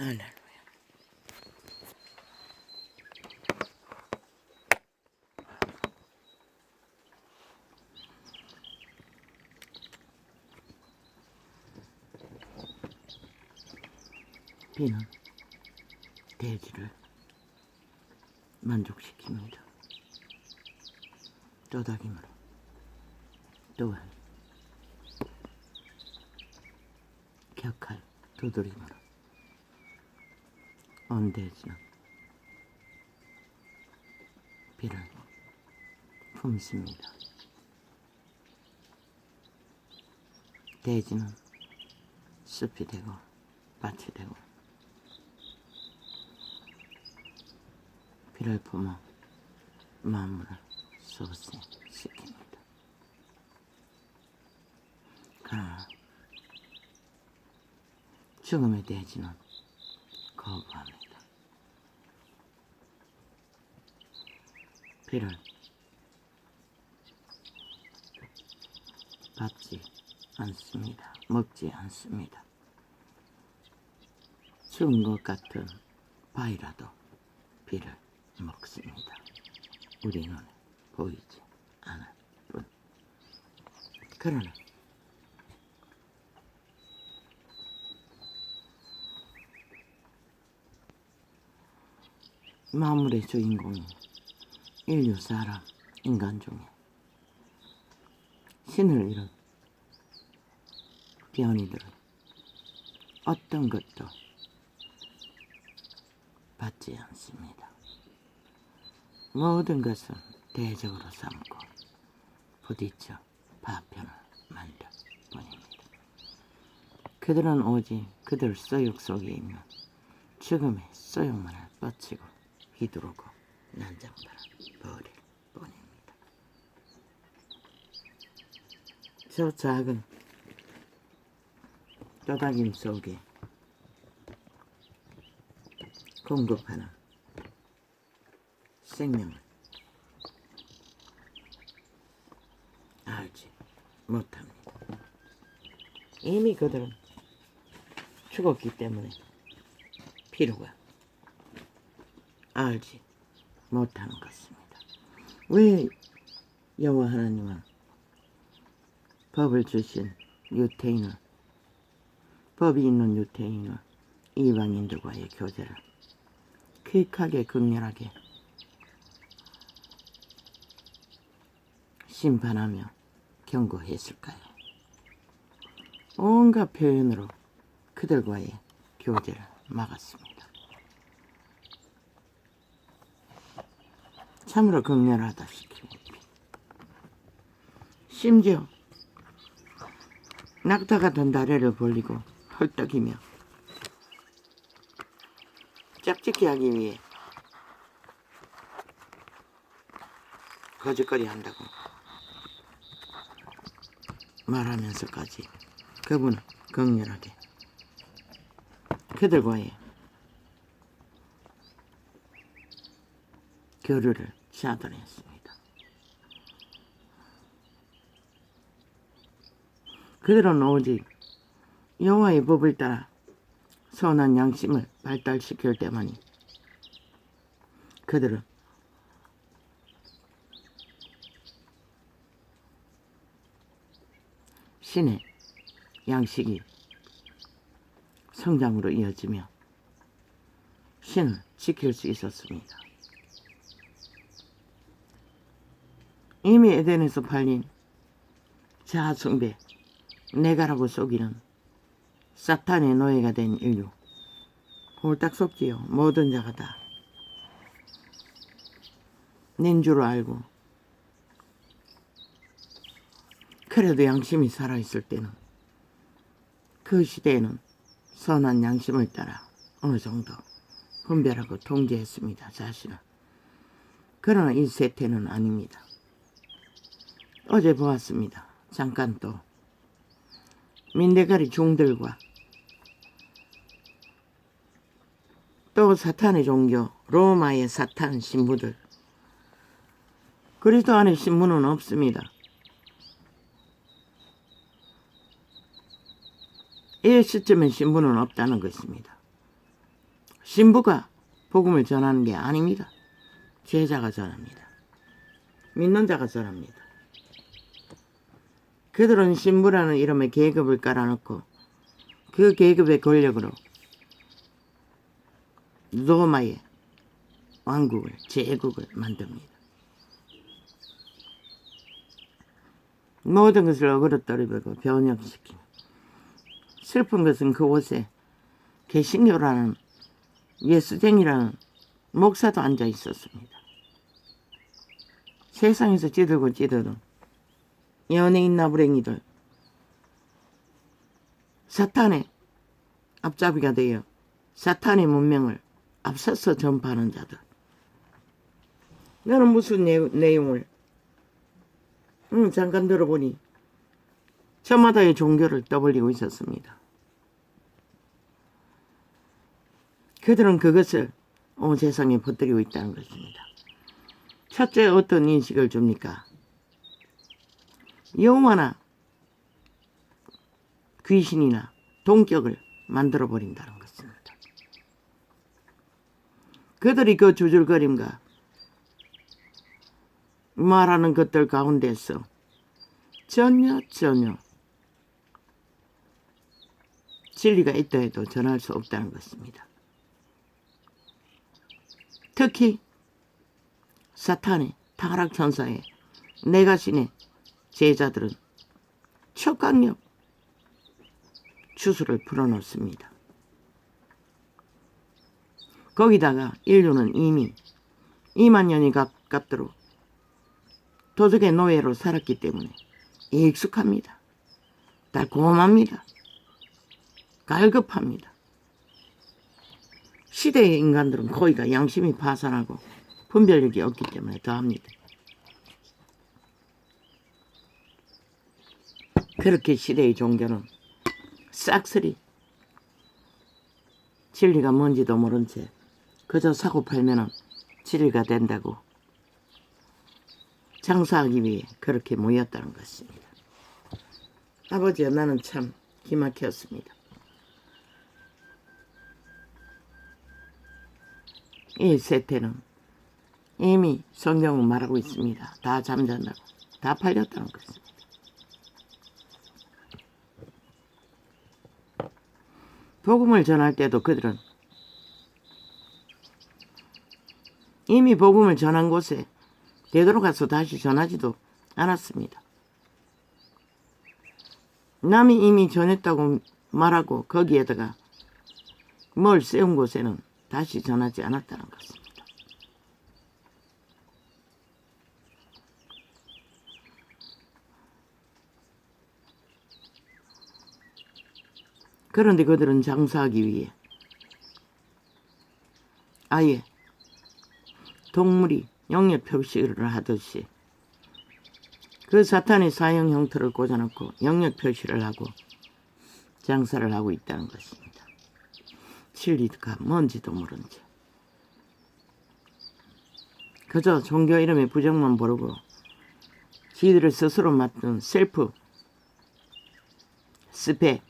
할렐루야. 비는 대지를 만족시킵니다. 쪼다김으로 또한 격할 두드림으로 온 대지는 비를 품습니다. 대지는 숲이 되고 밭이 되고 비를 품어 만물을 소생시킵니다. 그러나 죽음의 대지는 거부합니다. 비를 받지 않습니다. 먹지 않습니다. 죽은 것 같은 바위라도 비를 먹습니다. 우리 눈에 보이지 않을 뿐. 그러나 만물의 주인공이 인류 사람 인간 중에 신을 잃은 변이들은 어떤 것도 받지 않습니다. 모든 것은 대적으로 삼고 부딪혀 파편을 만들 뿐입니다. 그들은 오직 그들 소욕 속에 있는 죽음의 소욕만을 뻗치고 휘두르고 난장판을 버릴 뿐입니다. 저 작은 쪼다김 속에 공급하는 생명을 알지 못합니다. 이미 그들은 죽었기 때문에 필요가 알지 못하는 것입니다. 왜 여호와 하나님은 법을 주신 유태인을, 법이 있는 유태인을 이방인들과의 교제를 퀴하게 극렬하게 심판하며 경고했을까요? 온갖 표현으로 그들과의 교제를 막았습니다. 참으로 극렬하다시피 심지어 낙타 같은 다리를 벌리고 헐떡이며 짝짓기 하기 위해 거짓거리 한다고 말하면서까지 그분은 극렬하게 그들과의 교류를 차단했습니다. 그들은 오직 여호와의 법을 따라 선한 양심을 발달시킬 때만이 그들은 신의 양식이 성장으로 이어지며 신을 지킬 수 있었습니다. 이미 에덴에서 팔린 자아숭배, 내가라고 속이는 사탄의 노예가 된 인류, 홀딱 속지요. 모든 자가 다 낸 줄 알고 그래도 양심이 살아있을 때는 그 시대에는 선한 양심을 따라 어느 정도 분별하고 통제했습니다. 자신을. 그러나 이 세태는 아닙니다. 어제 보았습니다. 잠깐 또 민대가리 종들과 또 사탄의 종교 로마의 사탄 신부들, 그리스도 안에 신부는 없습니다. 이 시점에 신부는 없다는 것입니다. 신부가 복음을 전하는 게 아닙니다. 제자가 전합니다. 믿는 자가 전합니다. 그들은 신부라는 이름의 계급을 깔아놓고 그 계급의 권력으로 로마의 왕국을, 제국을 만듭니다. 모든 것을 어그로 떨어버리고 변형시키고, 슬픈 것은 그곳에 개신교라는 예수쟁이라는 목사도 앉아 있었습니다. 세상에서 찌들고 찌들은 연예인 나부랭이들, 사탄의 앞잡이가 되어 사탄의 문명을 앞서서 전파하는 자들. 나는 무슨 내용을 잠깐 들어보니 저마다의 종교를 떠벌리고 있었습니다. 그들은 그것을 온 세상에 퍼뜨리고 있다는 것입니다. 첫째, 어떤 인식을 줍니까? 영화나 귀신이나 동격을 만들어버린다는 것입니다. 그들이 그 주줄거림과 말하는 것들 가운데서 전혀 진리가 있다 해도 전할 수 없다는 것입니다. 특히 사탄의 타락천사의 내가신의 제자들은 척강력 추수를 풀어놓습니다. 거기다가 인류는 이미 2만 년이 가깝도록 도적의 노예로 살았기 때문에 익숙합니다. 달콤합니다. 갈급합니다. 시대의 인간들은 거기가 양심이 파산하고 분별력이 없기 때문에 더합니다. 그렇게 시대의 종교는 싹쓸이 진리가 뭔지도 모른 채 그저 사고 팔면은 진리가 된다고 장사하기 위해 그렇게 모였다는 것입니다. 아버지야, 나는 참 기막혔습니다. 이 세태는 이미 성경은 말하고 있습니다. 다 잠잔다고, 다 팔렸다는 것입니다. 복음을 전할 때도 그들은 이미 복음을 전한 곳에 되돌아가서 다시 전하지도 않았습니다. 남이 이미 전했다고 말하고 거기에다가 뭘 세운 곳에는 다시 전하지 않았다는 것입니다. 그런데 그들은 장사하기 위해 아예 동물이 영역 표시를 하듯이 그 사탄의 사형 형태를 꽂아놓고 영역 표시를 하고 장사를 하고 있다는 것입니다. 진리가 뭔지도 모른 채 그저 종교 이름의 부정만 모르고 지들을 스스로 맡은 셀프 스펙,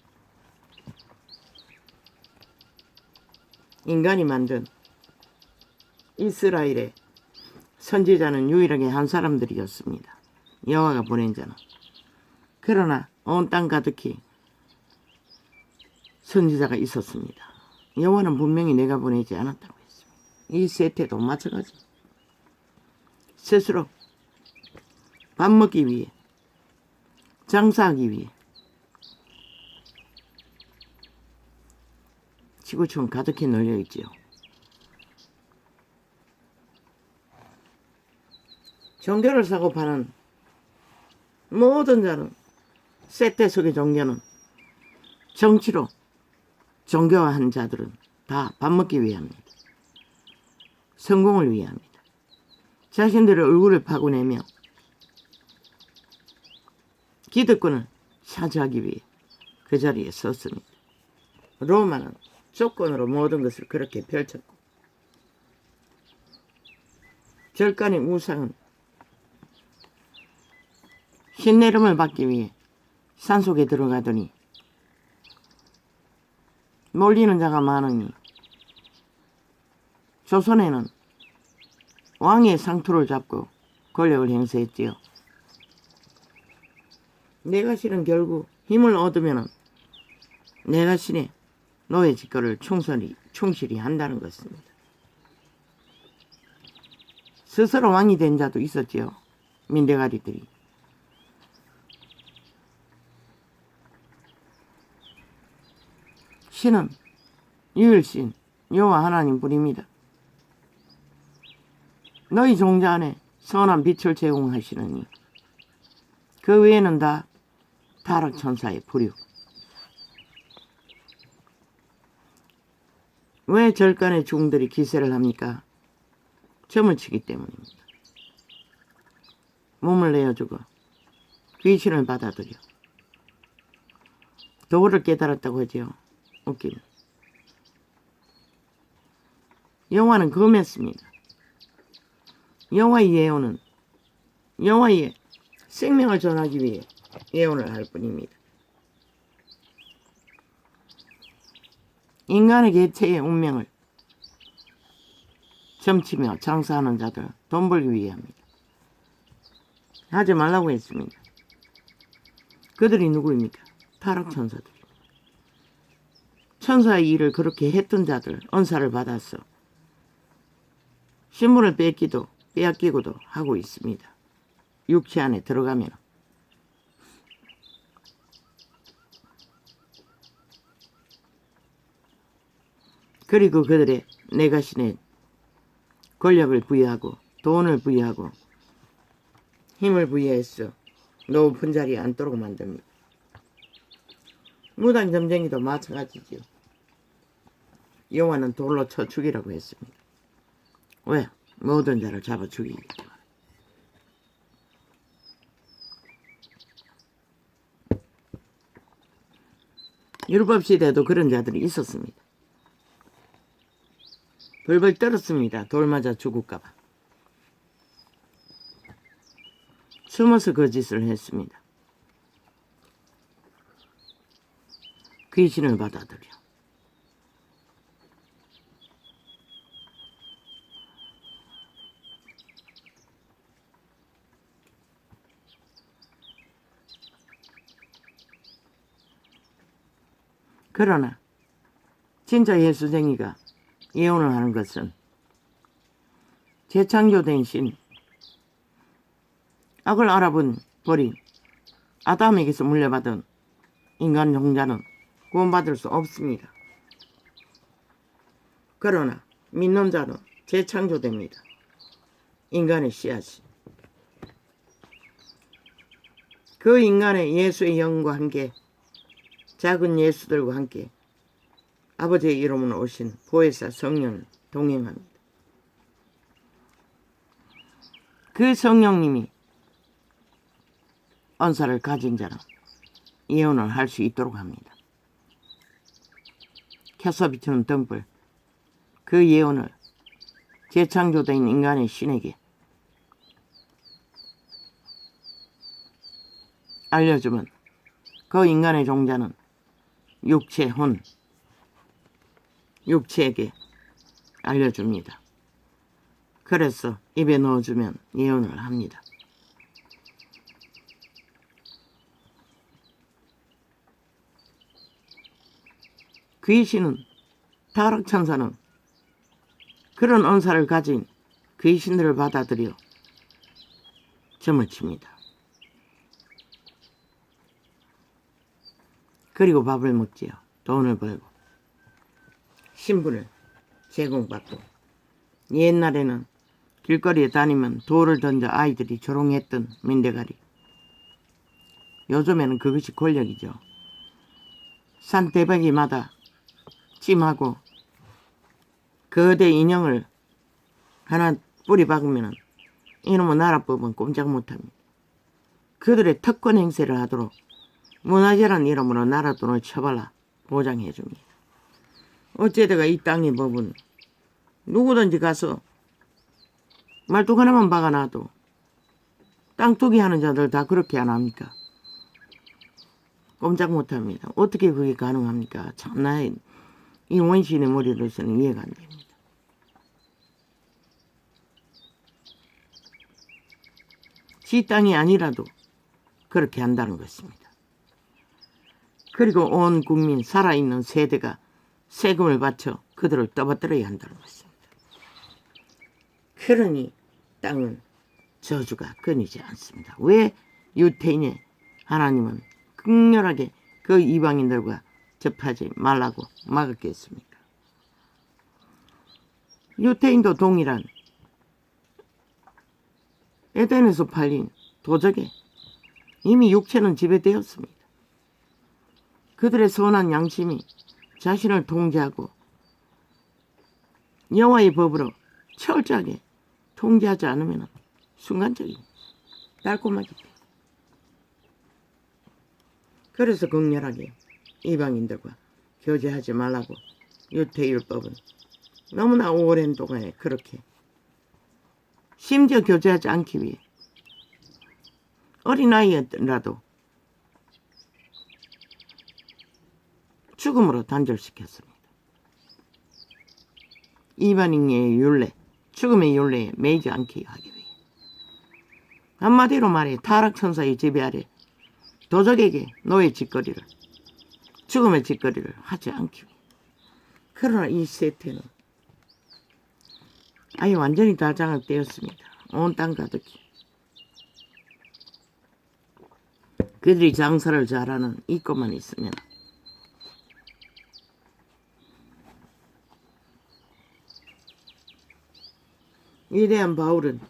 인간이 만든 이스라엘의 선지자는 유일하게 한 사람들이었습니다. 여호와가 보낸 자는. 그러나 온 땅 가득히 선지자가 있었습니다. 여호와는 분명히 내가 보내지 않았다고 했습니다. 이 세태도 마찬가지. 스스로 밥 먹기 위해, 장사하기 위해 지구촌 가득히 널려있지요. 종교를 사고 파는 모든 자는, 세태 속의 종교는, 정치로 종교화한 자들은 다 밥 먹기 위함입니다. 성공을 위함입니다. 자신들의 얼굴을 파고내며 기득권을 차지하기 위해 그 자리에 섰습니다. 로마는 조건으로 모든 것을 그렇게 펼쳤고, 절간의 우상은 신내림을 받기 위해 산속에 들어가더니 몰리는 자가 많으니 조선에는 왕의 상투를 잡고 권력을 행사했지요. 내가 실은 결국 힘을 얻으면 내가 신의 노예 직거를 충실히 한다는 것입니다. 스스로 왕이 된 자도 있었지요. 민대가리들이. 신은 유일신 여호와 하나님뿐입니다. 너희 종자 안에 선한 빛을 제공하시느니 그 외에는 다 타락천사의 부류. 왜 절간의 종들이 기세를 합니까? 점을 치기 때문입니다. 몸을 내어주고 귀신을 받아들여 도를 깨달았다고 하지요. 웃깁니다. 여호와는 금했습니다. 여호와의 예언은 여호와의 생명을 전하기 위해 예언을 할 뿐입니다. 인간의 개체의 운명을 점치며 장사하는 자들 돈 벌기 위해 합니다. 하지 말라고 했습니다. 그들이 누구입니까? 타락천사들입니다. 천사의 일을 그렇게 했던 자들 은사를 받았어 신분을 빼앗기고도 하고 있습니다. 육체 안에 들어가면. 그리고 그들의 내가 신의 권력을 부여하고 돈을 부여하고 힘을 부여해서 높은 자리에 앉도록 만듭니다. 무당 점쟁이도 마찬가지지요. 여호와는 돌로 쳐 죽이라고 했습니다. 왜? 모든 자를 잡아 죽이기 때문에. 율법시대에도 그런 자들이 있었습니다. 벌벌 떨었습니다. 돌 맞아 죽을까봐. 숨어서 거짓을 했습니다. 귀신을 받아들여. 그러나 진짜 예수쟁이가 예언을 하는 것은 재창조된 신, 악을 알아본 버린 아담에게서 물려받은 인간 종자는 구원받을 수 없습니다. 그러나 믿는 자는 재창조됩니다. 인간의 씨앗이. 그 인간의 예수의 영과 함께 작은 예수들과 함께 아버지의 이름으로 오신 보혜사 성령을 동행합니다. 그 성령님이 은사를 가진 자는 예언을 할 수 있도록 합니다. 켜서 비추는 등불, 그 예언을 재창조된 인간의 신에게 알려주면 그 인간의 종자는 육체에게 알려줍니다. 그래서 입에 넣어주면 예언을 합니다. 귀신은, 타락천사는 그런 은사를 가진 귀신들을 받아들여 점을 칩니다. 그리고 밥을 먹지요. 돈을 벌고 신분을 제공받고. 옛날에는 길거리에 다니면 돌을 던져 아이들이 조롱했던 민대가리. 요즘에는 그것이 권력이죠. 산대박이마다 찜하고 거대 인형을 하나 뿌리 박으면 이놈의 나라법은 꼼짝 못합니다. 그들의 특권 행세를 하도록 문화재란 이름으로 나라 돈을 처발라 보장해 줍니다. 어째다가 이 땅의 법은 누구든지 가서 말뚝 하나만 박아놔도 땅투기 하는 자들 다 그렇게 안 합니까? 꼼짝 못합니다. 어떻게 그게 가능합니까? 참나 이 원신의 머리로서는 이해가 안 됩니다. 지 땅이 아니라도 그렇게 한다는 것입니다. 그리고 온 국민 살아있는 세대가 세금을 바쳐 그들을 떠받들어야 한다는 것입니다. 그러니 땅은 저주가 끊이지 않습니다. 왜 유태인의 하나님은 극렬하게 그 이방인들과 접하지 말라고 막았겠습니까? 유태인도 동일한 에덴에서 팔린 도적에 이미 육체는 지배되었습니다. 그들의 선한 양심이 자신을 통제하고 여호와의 법으로 철저하게 통제하지 않으면 순간적인 달콤하게 그래서 극렬하게 이방인들과 교제하지 말라고 유태율법은 너무나 오랜 동안에 그렇게 심지어 교제하지 않기 위해 어린아이라도 죽음으로 단절시켰습니다. 이방인의 율례, 죽음의 율례에 매이지 않게 하기 위해 한마디로 말해 타락천사의 지배 아래 도적에게 노예 짓거리를 죽음의 짓거리를 하지 않기 위해. 그러나 이 세태는 아예 완전히 다 장악되었습니다. 온 땅 가득히. 그들이 장사를 잘하는 이것만 있으면 위대한 바울은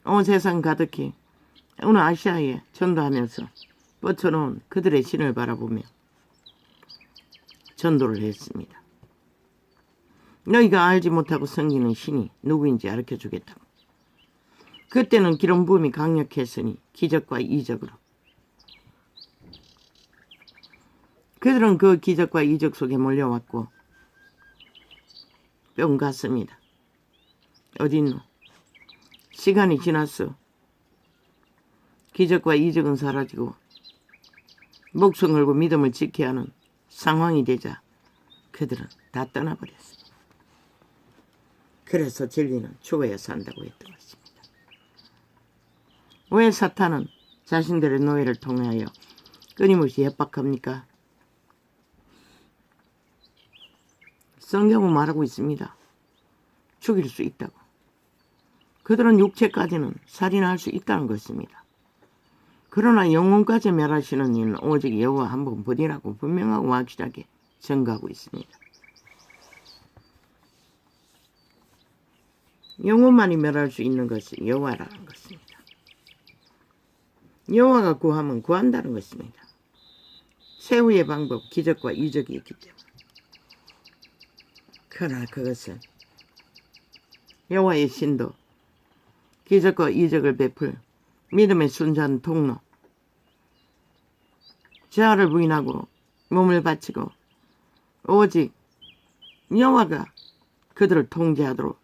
온 세상 가득히 어느 아시아에 전도하면서 뻗쳐놓은 그들의 신을 바라보며 전도를 했습니다. 너희가 알지 못하고 섬기는 신이 누구인지 알려주겠다고. 그때는 기름 부음이 강력했으니 기적과 이적으로. 그들은 그 기적과 이적 속에 몰려왔고 뿅 갔습니다. 어딨노? 시간이 지났어. 기적과 이적은 사라지고 목숨 걸고 믿음을 지켜야 하는 상황이 되자 그들은 다 떠나버렸습니다. 그래서 진리는 죽어야 산다고 했던 것입니다. 왜 사탄은 자신들의 노예를 통하여 끊임없이 협박합니까? 성경은 말하고 있습니다. 죽일 수 있다고. 그들은 육체까지는 살인할 수 있다는 것입니다. 그러나 영혼까지 멸하시는 이는 오직 여호와 한 분뿐이라고 분명하고 확실하게 증거하고 있습니다. 영혼만이 멸할 수 있는 것이 여호와라는 것입니다. 여호와가 구하면 구한다는 것입니다. 최후의 방법, 기적과 이적이 있기 때문에. 그러나 그것은 여호와의 신도 기적과 이적을 베풀 믿음의 순수한 통로, 죄를 부인하고 몸을 바치고 오직 여호와가 그들을 통제하도록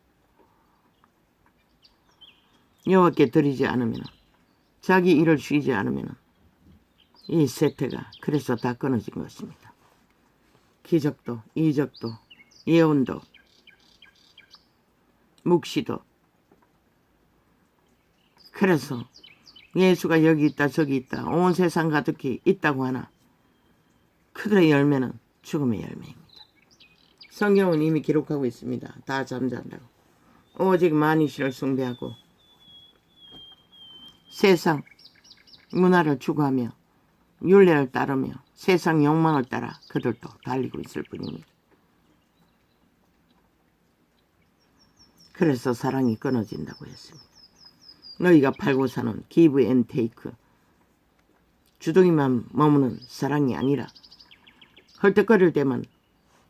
여호와께 드리지 않으면, 자기 일을 쉬지 않으면 이 세태가 그래서 다 끊어진 것입니다. 기적도 이적도 예언도 묵시도. 그래서 예수가 여기 있다 저기 있다 온 세상 가득히 있다고 하나 그들의 열매는 죽음의 열매입니다. 성경은 이미 기록하고 있습니다. 다 잠잔다고. 오직 만이신을 숭배하고 세상 문화를 추구하며 율례를 따르며 세상 욕망을 따라 그들도 달리고 있을 뿐입니다. 그래서 사랑이 끊어진다고 했습니다. 너희가 팔고 사는 기브 앤 테이크, 주둥이만 머무는 사랑이 아니라 헐떡거릴 때만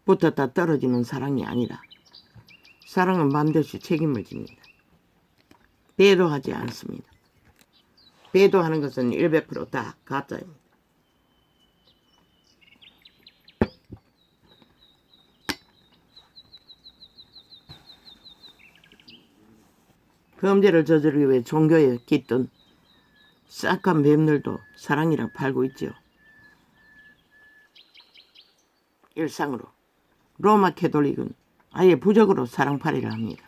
붙었다 떨어지는 사랑이 아니라 사랑은 반드시 책임을 집니다. 배도하지 않습니다. 배도하는 것은 100%다 가짜입니다. 범죄를 저지르기 위해 종교에 깃든 싹한 뱀들도 사랑이라 팔고 있죠. 일상으로. 로마 캐톨릭은 아예 부적으로 사랑팔이를 합니다.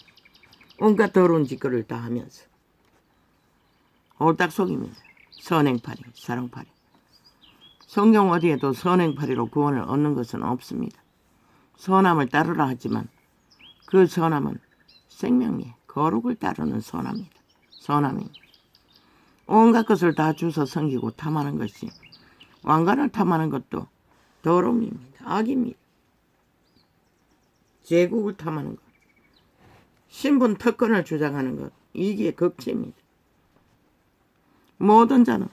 온갖 더러운 짓거리를 다 하면서 홀딱 속입니다. 선행팔이, 사랑팔이. 성경 어디에도 선행팔이로 구원을 얻는 것은 없습니다. 선함을 따르라 하지만 그 선함은 생명의 거룩을 따르는 선함입니다. 선함입니다. 온갖 것을 다 주서 섬기고 탐하는 것이, 왕관을 탐하는 것도 더러움입니다. 악입니다. 제국을 탐하는 것, 신분 특권을 주장하는 것, 이게 극치입니다. 모든 자는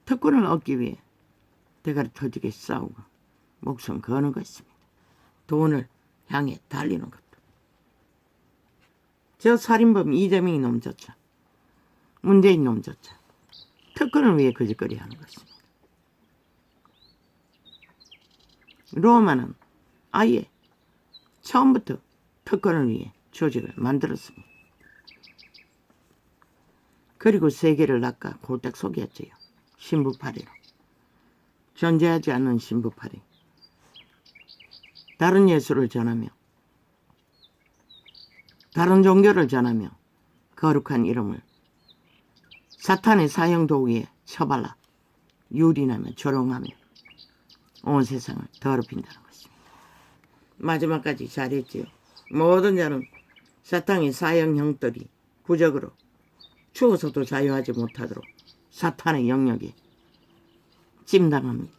특권을 얻기 위해 대가리 터지게 싸우고 목숨 거는 것입니다. 돈을 향해 달리는 것도. 저 살인범 이재명이 놈조차, 문재인 놈조차 특권을 위해 거짓거리 하는 것입니다. 로마는 아예 처음부터 특권을 위해 조직을 만들었습니다. 그리고 세계를 낚아 골딱 속였지요. 신부파리로. 존재하지 않는 신부파리. 다른 예수를 전하며 다른 종교를 전하며 거룩한 이름을 사탄의 사형도구에 처발라 유린하며 조롱하며 온 세상을 더럽힌다는 것입니다. 마지막까지 잘했지요. 모든 자는 사탄의 사형형들이 부적으로 죽어서도 자유하지 못하도록 사탄의 영역에 찜당합니다.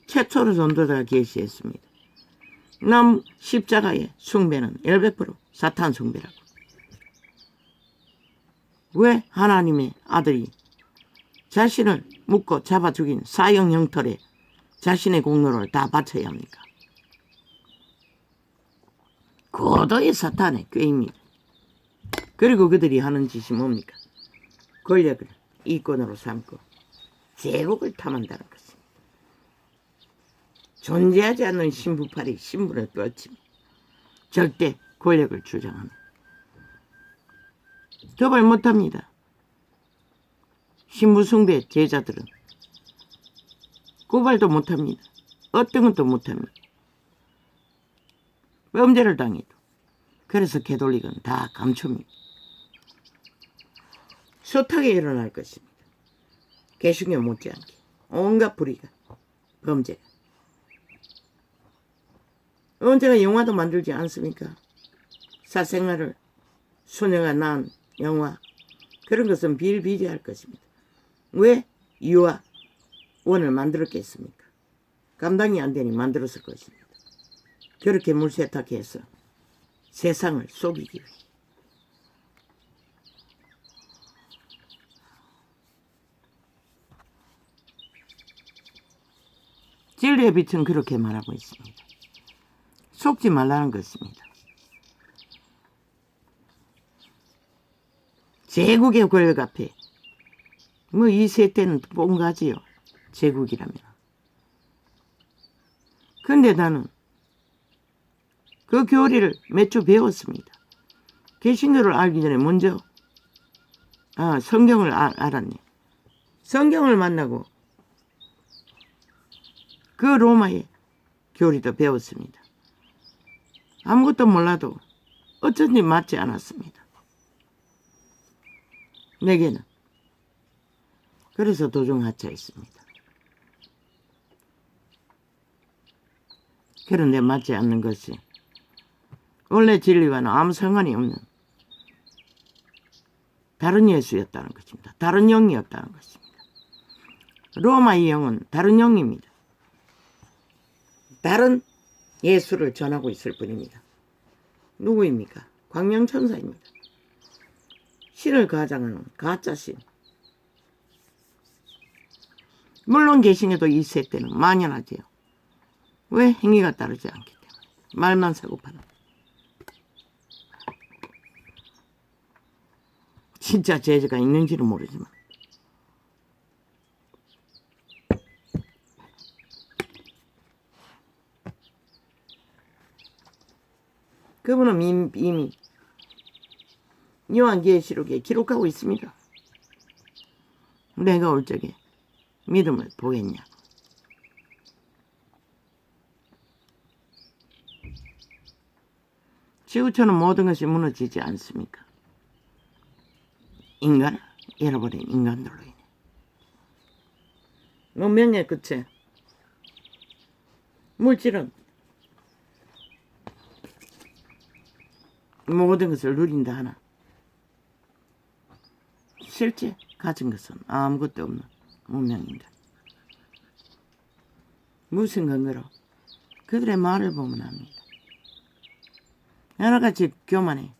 최초로 전도자가 계시했습니다. 남 십자가의 숭배는 100% 사탄 숭배라고. 왜 하나님의 아들이 자신을 묶고 잡아 죽인 사형 형털에 자신의 공로를 다 바쳐야 합니까? 고도의 사탄의 꾀입니다. 그리고 그들이 하는 짓이 뭡니까? 권력을 이권으로 삼고 제국을 탐한다는 것입니다. 존재하지 않는 신부팔이 신분을 뻗치며 절대 권력을 주장합니다. 도발 못합니다. 신부숭배 제자들은 고발도 못합니다. 어떤 것도 못합니다. 범죄를 당해도. 그래서 개돌릭은 다 감춥니다. 숱하게 일어날 것입니다. 개신교 못지않게 온갖 불의가, 범죄가. 언제가 영화도 만들지 않습니까? 사생활을 소녀가 낳은 영화, 그런 것은 비일비재할 것입니다. 왜 유아원을 만들었겠습니까? 감당이 안 되니 만들었을 것입니다. 그렇게 물세탁해서 세상을 속이기 위해. 진리의 빛은 그렇게 말하고 있습니다. 속지 말라는 것입니다. 제국의 권력 앞에 이 세대는 뽕가지요. 제국이라면. 근데 나는 그 교리를 몇 주 배웠습니다. 개신교를 알기 전에 먼저 성경을 알았네. 성경을 만나고 그 로마의 교리도 배웠습니다. 아무것도 몰라도 어쩐지 맞지 않았습니다. 내게는. 그래서 도중하차했습니다. 그런데 맞지 않는 것이 원래 진리와는 아무 상관이 없는 다른 예수였다는 것입니다. 다른 영이었다는 것입니다. 로마의 영은 다른 영입니다. 다른 예수를 전하고 있을 뿐입니다. 누구입니까? 광명천사입니다. 신을 가장하는 가짜신. 물론 개신에도 이 세대는 만연하지요. 왜? 행위가 따르지 않기 때문에. 말만 사고파는. 진짜 제재가 있는지는 모르지만. 그분은 이미 요한계시록에 기록하고 있습니다. 내가 올 적에 믿음을 보겠냐고. 지구촌은 모든 것이 무너지지 않습니까? 인간을 잃어버린 인간들로 인해. 문명의 끝에 물질은 모든 것을 누린다 하나 실제 가진 것은 아무것도 없는 문명인들. 무슨 근거로? 그들의 말을 보면 압니다. 여러가지 교만에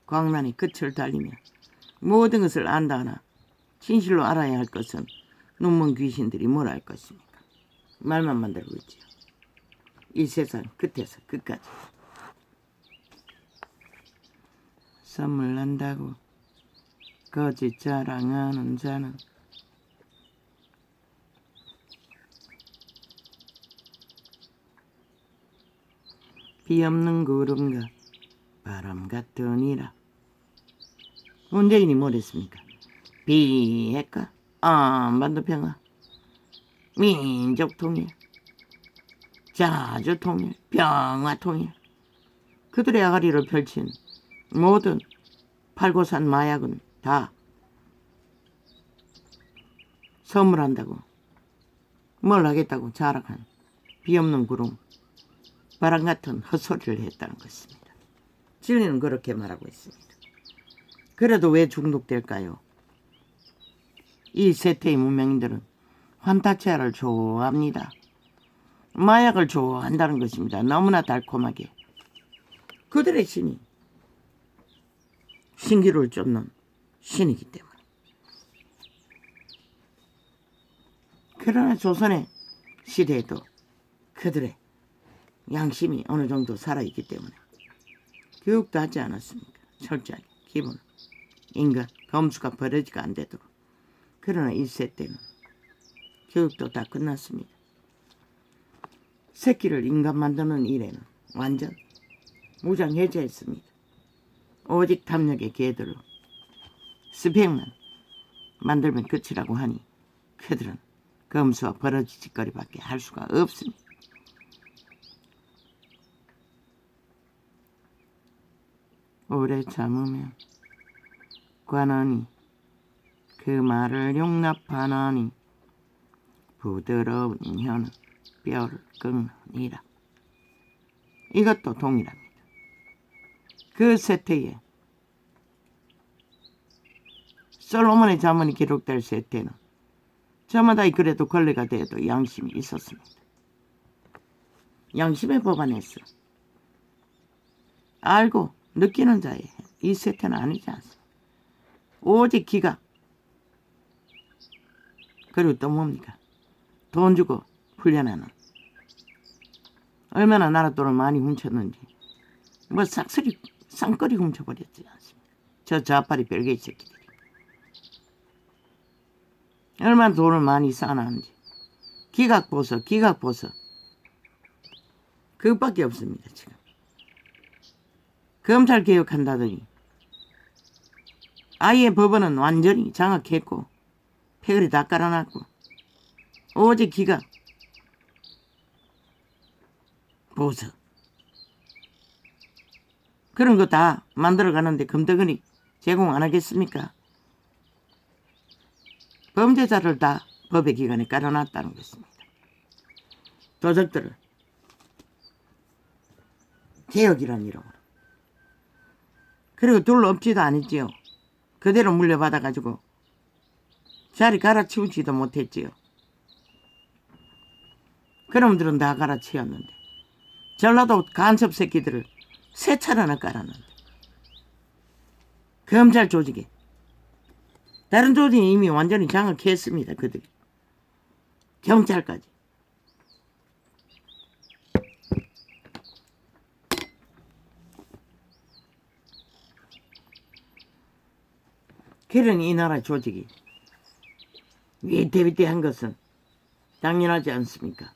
광란이 끝을 달리며 모든 것을 안다 하나 진실로 알아야 할 것은 눈먼 귀신들이 뭘 알 것입니까? 말만 만들고 있지요. 이 세상 끝에서 끝까지. 선물 난다고 거짓 자랑하는 자는 비 없는 구름과 바람 같으니라. 문재인이 뭐랬습니까? 비핵화, 안반도 평화, 민족 통일, 자주 통일, 평화 통일. 그들의 아가리를 펼친 모든 팔고 산 마약은 다 선물한다고 뭘 하겠다고 자랑한 비 없는 구름, 바람 같은 헛소리를 했다는 것입니다. 진리는 그렇게 말하고 있습니다. 그래도 왜 중독될까요? 이 세태의 문명인들은 환타치아를 좋아합니다. 마약을 좋아한다는 것입니다. 너무나 달콤하게. 그들의 신이 신기루를 쫓는 신이기 때문에. 그러나 조선의 시대에도 그들의 양심이 어느 정도 살아있기 때문에 교육도 하지 않았습니까? 철저하게 기본 인간 검수가 버려지가 안 되도록. 그러나 1세 때는 교육도 다 끝났습니다. 새끼를 인간 만드는 일에는 완전 무장해제했습니다. 오직 탐욕의 개들로 스펙만 만들면 끝이라고 하니 그들은 검수와 버러지 짓거리밖에 할 수가 없습니다. 오래 참으면 관원이 그 말을 용납하나니 부드러운 혀는 뼈를 꺾느니라. 이것도 동일합니다. 그 세태에 솔로몬의 자문이 기록될 세태는 저마다 그래도 걸레가 돼도 양심이 있었습니다. 양심에 법안했어. 알고 느끼는 자의 이 세태는 아니지 않습니까? 오직 기각. 그리고 또 뭡니까? 돈 주고 훈련하는. 얼마나 나랏돈을 많이 훔쳤는지 뭐 쌍거리 훔쳐버렸지 않습니까? 저 좌파리 별개의 새끼들이 얼마나 돈을 많이 쌓아놨는지. 기각 보소. 그것밖에 없습니다. 지금 검찰 개혁한다더니 아예 법원은 완전히 장악했고 패거리 다 깔아놨고 오직 기각 보소. 그런 거 다 만들어가는데 금덩어리 제공 안 하겠습니까? 범죄자를 다 법의 기관에 깔아놨다는 것입니다. 도적들을 개혁이라는 이름으로. 그리고 둘러 엎지도 않았지요. 그대로 물려받아가지고 자리 갈아치우지도 못했지요. 그놈들은 다 갈아치웠는데 전라도 간첩 새끼들을 세 차례나 깔았는데 검찰 조직에 다른 조직이 이미 완전히 장악했습니다. 그들이 경찰까지. 그런 이 나라 조직이 위태위태한 것은 당연하지 않습니까?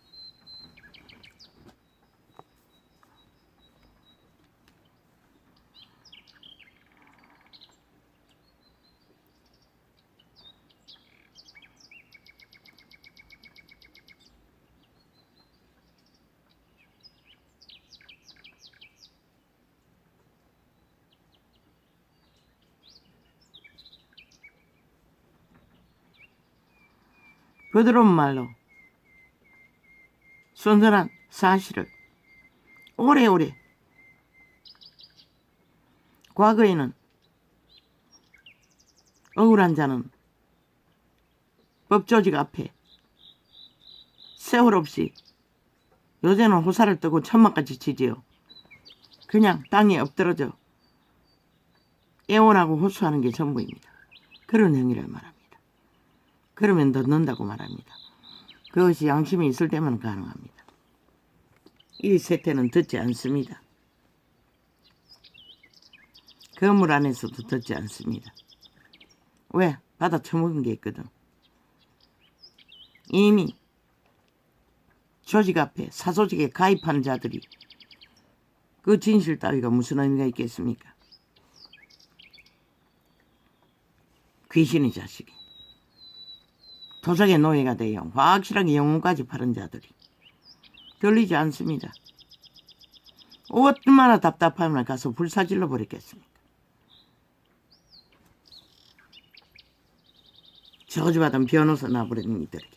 부드러운 말로 순전한 사실을 오래오래 과거에는 억울한 자는 법조직 앞에 세월 없이 요새는 호사를 뜨고 천막같이 치지요. 그냥 땅에 엎드러져 애원하고 호소하는 게 전부입니다. 그런 행위를 말합니다. 그러면 넣는다고 말합니다. 그것이 양심이 있을 때만 가능합니다. 이 세태는 듣지 않습니다. 건물 안에서도 듣지 않습니다. 왜? 받아 처먹은 게 있거든. 이미 조직 앞에 사조직에 가입한 자들이 그 진실 따위가 무슨 의미가 있겠습니까? 귀신의 자식이 도적의 노예가 되어 확실하게 영혼까지 파는 자들이 들리지 않습니다. 얼마나 답답하면 가서 불사질러 버렸겠습니까? 저주받은 변호사 나버린 이들에게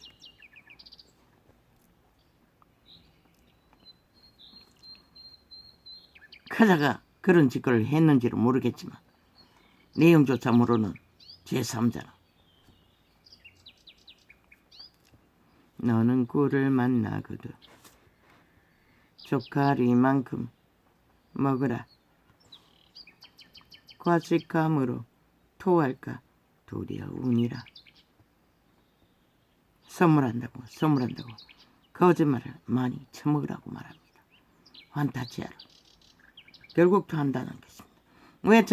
카자가 그런 짓거리를 했는지는 모르겠지만 내용조차 모르는 제3자는 너는 꿀을 만나거든 조카리만큼 먹으라. 과식감으로 토할까 두려우니라. 선물한다고 거짓말을 많이 처먹으라고 말합니다. 환타치아로 결국 토한다는 것입니다. 왜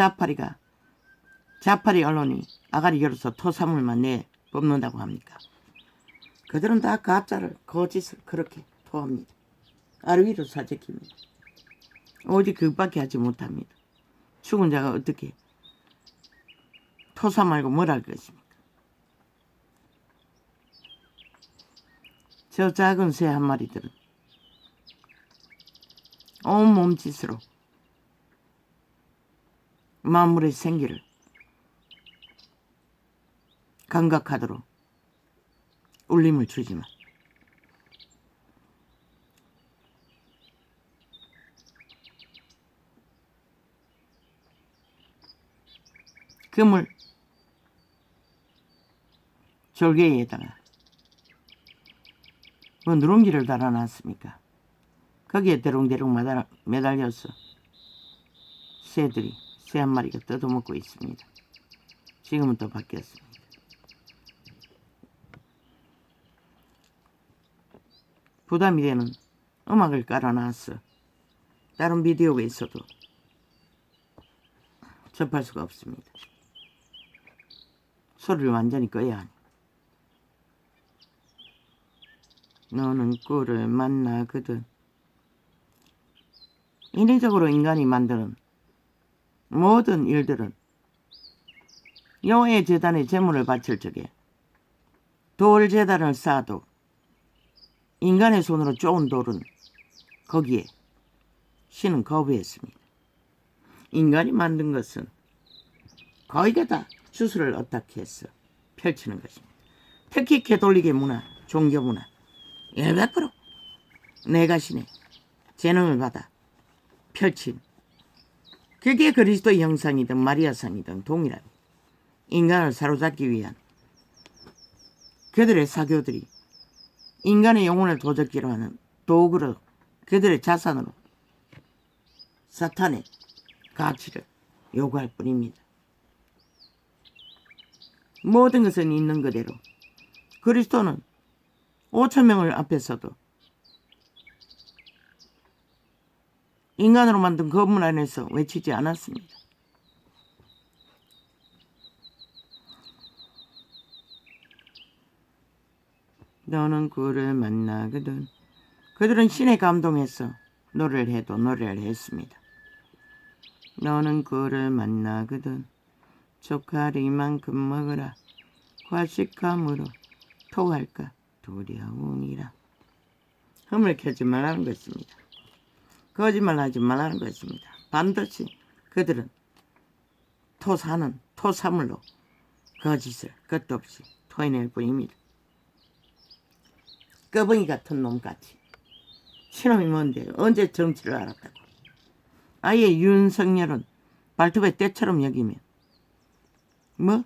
자파리 언론이 아가리 열어서 토사물만 내뽑는다고 합니까? 그들은 다 가짜를 거짓을 그렇게 토합니다. 아르위로 사재킵니다. 오직 그것밖에 하지 못합니다. 죽은 자가 어떻게 토사 말고 뭘 할 것입니까? 저 작은 새 한 마리들은 온 몸짓으로 만물의 생기를 감각하도록 울림을 주지만 그물 졸개에다가 뭐 누룽지를 달아놨습니까? 거기에 대롱대롱 매달려서 새들이 새 한 마리가 뜯어먹고 있습니다. 지금은 또 바뀌었습니다. 부담이 되는 음악을 깔아놨어. 다른 비디오가 있어도 접할 수가 없습니다. 소리를 완전히 꺼야 하니. 너는 꿀을 만나거든. 인위적으로 인간이 만드는 모든 일들은 여호와의 제단에 제물을 바칠 적에 돌 제단을 쌓아도 인간의 손으로 쪼은 돌은 거기에 신은 거부했습니다. 인간이 만든 것은 거기에다 주술을 어떻게 해서 펼치는 것입니다. 특히 개톨릭의 문화, 종교 문화 100% 내가 신의 재능을 받아 펼친 그게 그리스도의 형상이든 마리아상이든 동일합니다. 인간을 사로잡기 위한 그들의 사교들이 인간의 영혼을 도적기로 하는 도구로 그들의 자산으로 사탄의 가치를 요구할 뿐입니다. 모든 것은 있는 그대로 그리스도는 5,000명을 앞에서도 인간으로 만든 건물 안에서 외치지 않았습니다. 너는 꿀을 만나거든. 그들은 신에 감동해서 노래를 했습니다. 너는 꿀을 만나거든. 조카리만큼 먹으라. 과식함으로 토할까 두려우니라. 흠을 캐지 말라는 것입니다. 거짓말하지 말라는 것입니다. 반드시 그들은 토사물로 거짓을 끝도 없이 토해낼 뿐입니다. 꺼벙이 같은 놈같이. 시놈이 뭔데 언제 정치를 알았다고. 아예 윤석열은 발톱에 때처럼 여기면 뭐?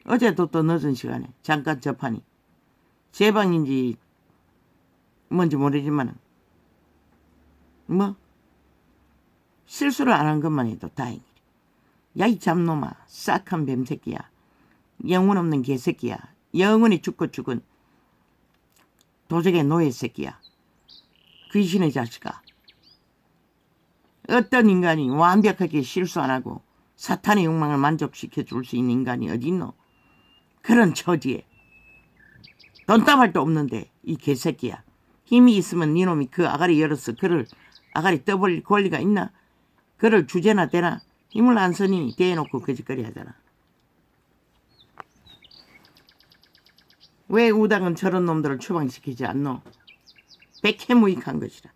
어제도 또 늦은 시간에 잠깐 접하니 제 방인지 뭔지 모르지만 뭐 실수를 안 한 것만 해도 다행이래. 야 이 잡놈아, 싹한 뱀새끼야, 영혼 없는 개새끼야, 영원히 죽고 죽은 도적의 노예 새끼야, 귀신의 자식아. 어떤 인간이 완벽하게 실수 안 하고 사탄의 욕망을 만족시켜 줄 수 있는 인간이 어디 있노? 그런 처지에 돈다발도 없는데 이 개새끼야. 힘이 있으면 니놈이 그 아가리 열어서 그를 아가리 떠벌릴 권리가 있나? 그를 주제나 대나 힘을 안 쓰니 대놓고 거짓거리 하잖아. 왜 우당은 저런 놈들을 추방시키지 않노? 백해무익한 것이라.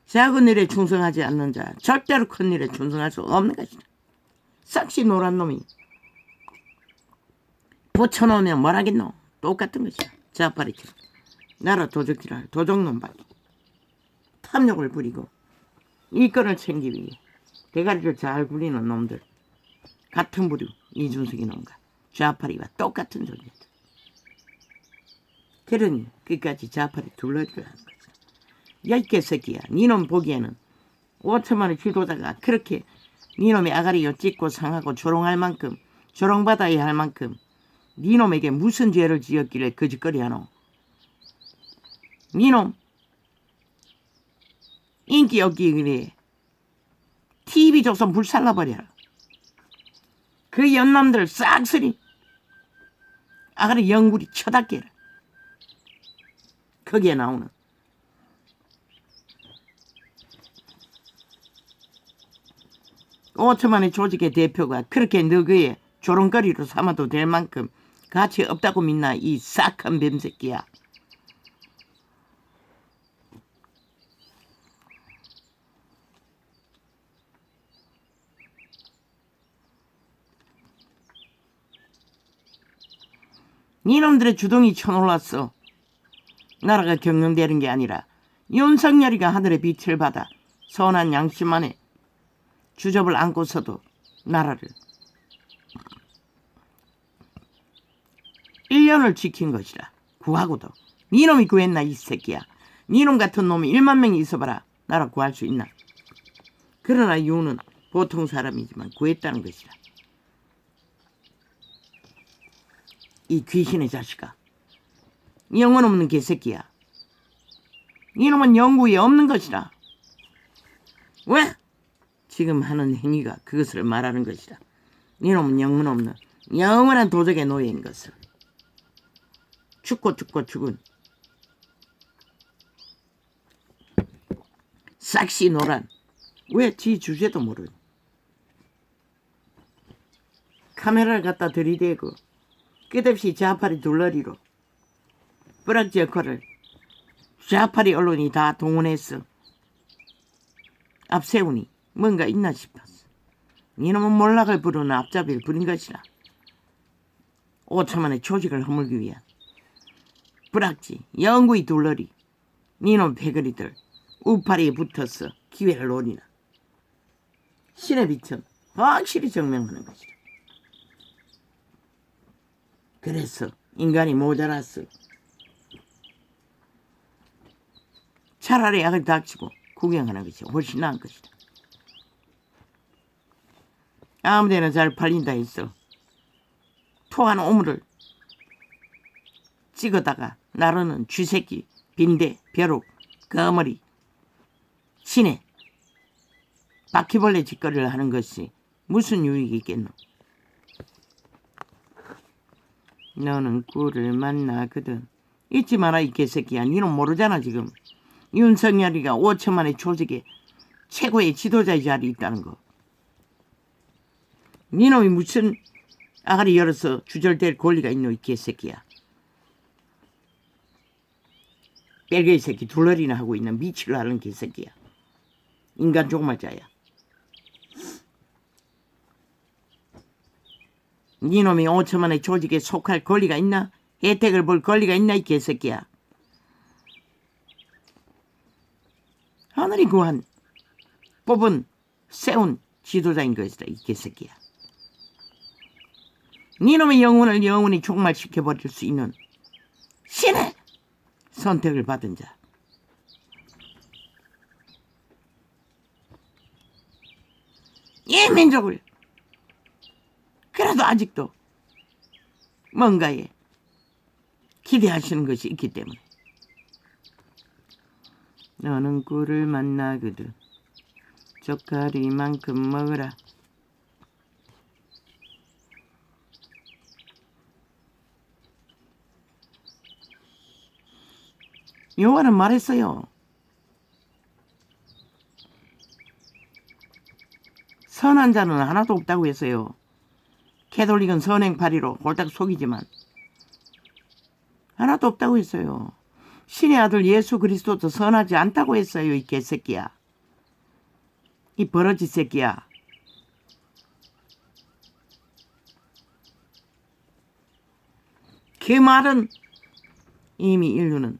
작은 일에 충성하지 않는 자 절대로 큰 일에 충성할 수 없는 것이다. 싹시 노란 놈이 붙여놓으면 뭐라겠노? 똑같은 것이야. 자파리처럼 나라 도적질할 도적놈밖에 탐욕을 부리고 일권을 챙기기 위해 대가리를 잘 굴리는 놈들, 같은 부류 이준석이 놈과 좌파리와 똑같은 존재다. 그러니 끝까지 좌파리 둘러리를 하는 거지. 야 이 개새끼야, 니놈 보기에는 5천만의 지도자가 그렇게 니놈의 아가리요 찢고 상하고 조롱할 만큼, 조롱받아야 할 만큼 니놈에게 무슨 죄를 지었길래 거짓거리 하노? 니놈 인기 없기 그래 TV조선 불살라버려라. 그 연남들 싹쓸이 아가리 영구리 쳐닫게 해라. 거기에 나오는 5천만의 조직의 대표가 그렇게 너그의 조롱거리로 삼아도 될 만큼 가치 없다고 믿나 이 싹한 뱀새끼야. 니놈들의 주둥이 쳐놀랐어. 나라가 경영되는 게 아니라 윤석열이가 하늘의 빛을 받아 선한 양심 안에 주접을 안고서도 나라를 1년을 지킨 것이라. 구하고도 니놈이 구했나 이 새끼야. 니놈 같은 놈이 1만 명이 있어봐라 나라 구할 수 있나. 그러나 유는 보통 사람이지만 구했다는 것이라. 이 귀신의 자식아, 영혼 없는 개새끼야. 이놈은 영구에 없는 것이라. 왜? 지금 하는 행위가 그것을 말하는 것이라. 이놈은 영혼 없는 영원한 도적의 노예인 것을. 죽고 죽은 싹시 노란, 왜 지 주제도 모르니. 카메라를 갖다 들이대고 끝없이 좌파리 둘러리로 뿌락지 역할을 좌파리 언론이 다 동원해서 앞세우니 뭔가 있나 싶었어. 이놈은 몰락을 부르는 앞잡이를 부린 것이라. 5천만의 조직을 허물기 위한 뿌락지 영구히 둘러리 니놈 패거리들 우파리에 붙어서 기회를 노리나. 신의 빛은 확실히 증명하는 것이다. 그래서 인간이 모자랐어. 차라리 약을 닥치고 구경하는 것이 훨씬 나은 것이다. 아무데나 잘 팔린다 했어. 토한 오물을 찍어다가 나르는 쥐새끼, 빈대, 벼룩, 거머리, 시내, 바퀴벌레 짓거리를 하는 것이 무슨 유익이 있겠노. 너는 꿀을 만나거든. 잊지 마라 이 개새끼야. 니는 모르잖아 지금. 윤석열이가 5천만의 조직에 최고의 지도자의 자리에 있다는 거. 니놈이 무슨 아가리 열어서 주절될 권리가 있노 이 개새끼야. 뺄개이 새끼 둘러리나 하고 있는 미치를 하는 개새끼야. 인간 종말자야. 니놈이 5천만의 조직에 속할 권리가 있나? 혜택을 볼 권리가 있나 이 개새끼야. 하늘이 구한 뽑은 세운 지도자인 것이다 이 개새끼야. 니놈의 영혼을 영원히 종말시켜버릴 수 있는 신의 선택을 받은 자. 이 민족을 그래도 아직도 뭔가에 기대하시는 것이 있기 때문에 너는 꿀을 만나거든 젓가리만큼 먹으라. 여호와는 말했어요. 선한 자는 하나도 없다고 했어요. 캐톨릭은 선행파리로 홀딱 속이지만 하나도 없다고 했어요. 신의 아들 예수 그리스도도 선하지 않다고 했어요. 이 개새끼야. 이 버러지 새끼야. 그 말은 이미 인류는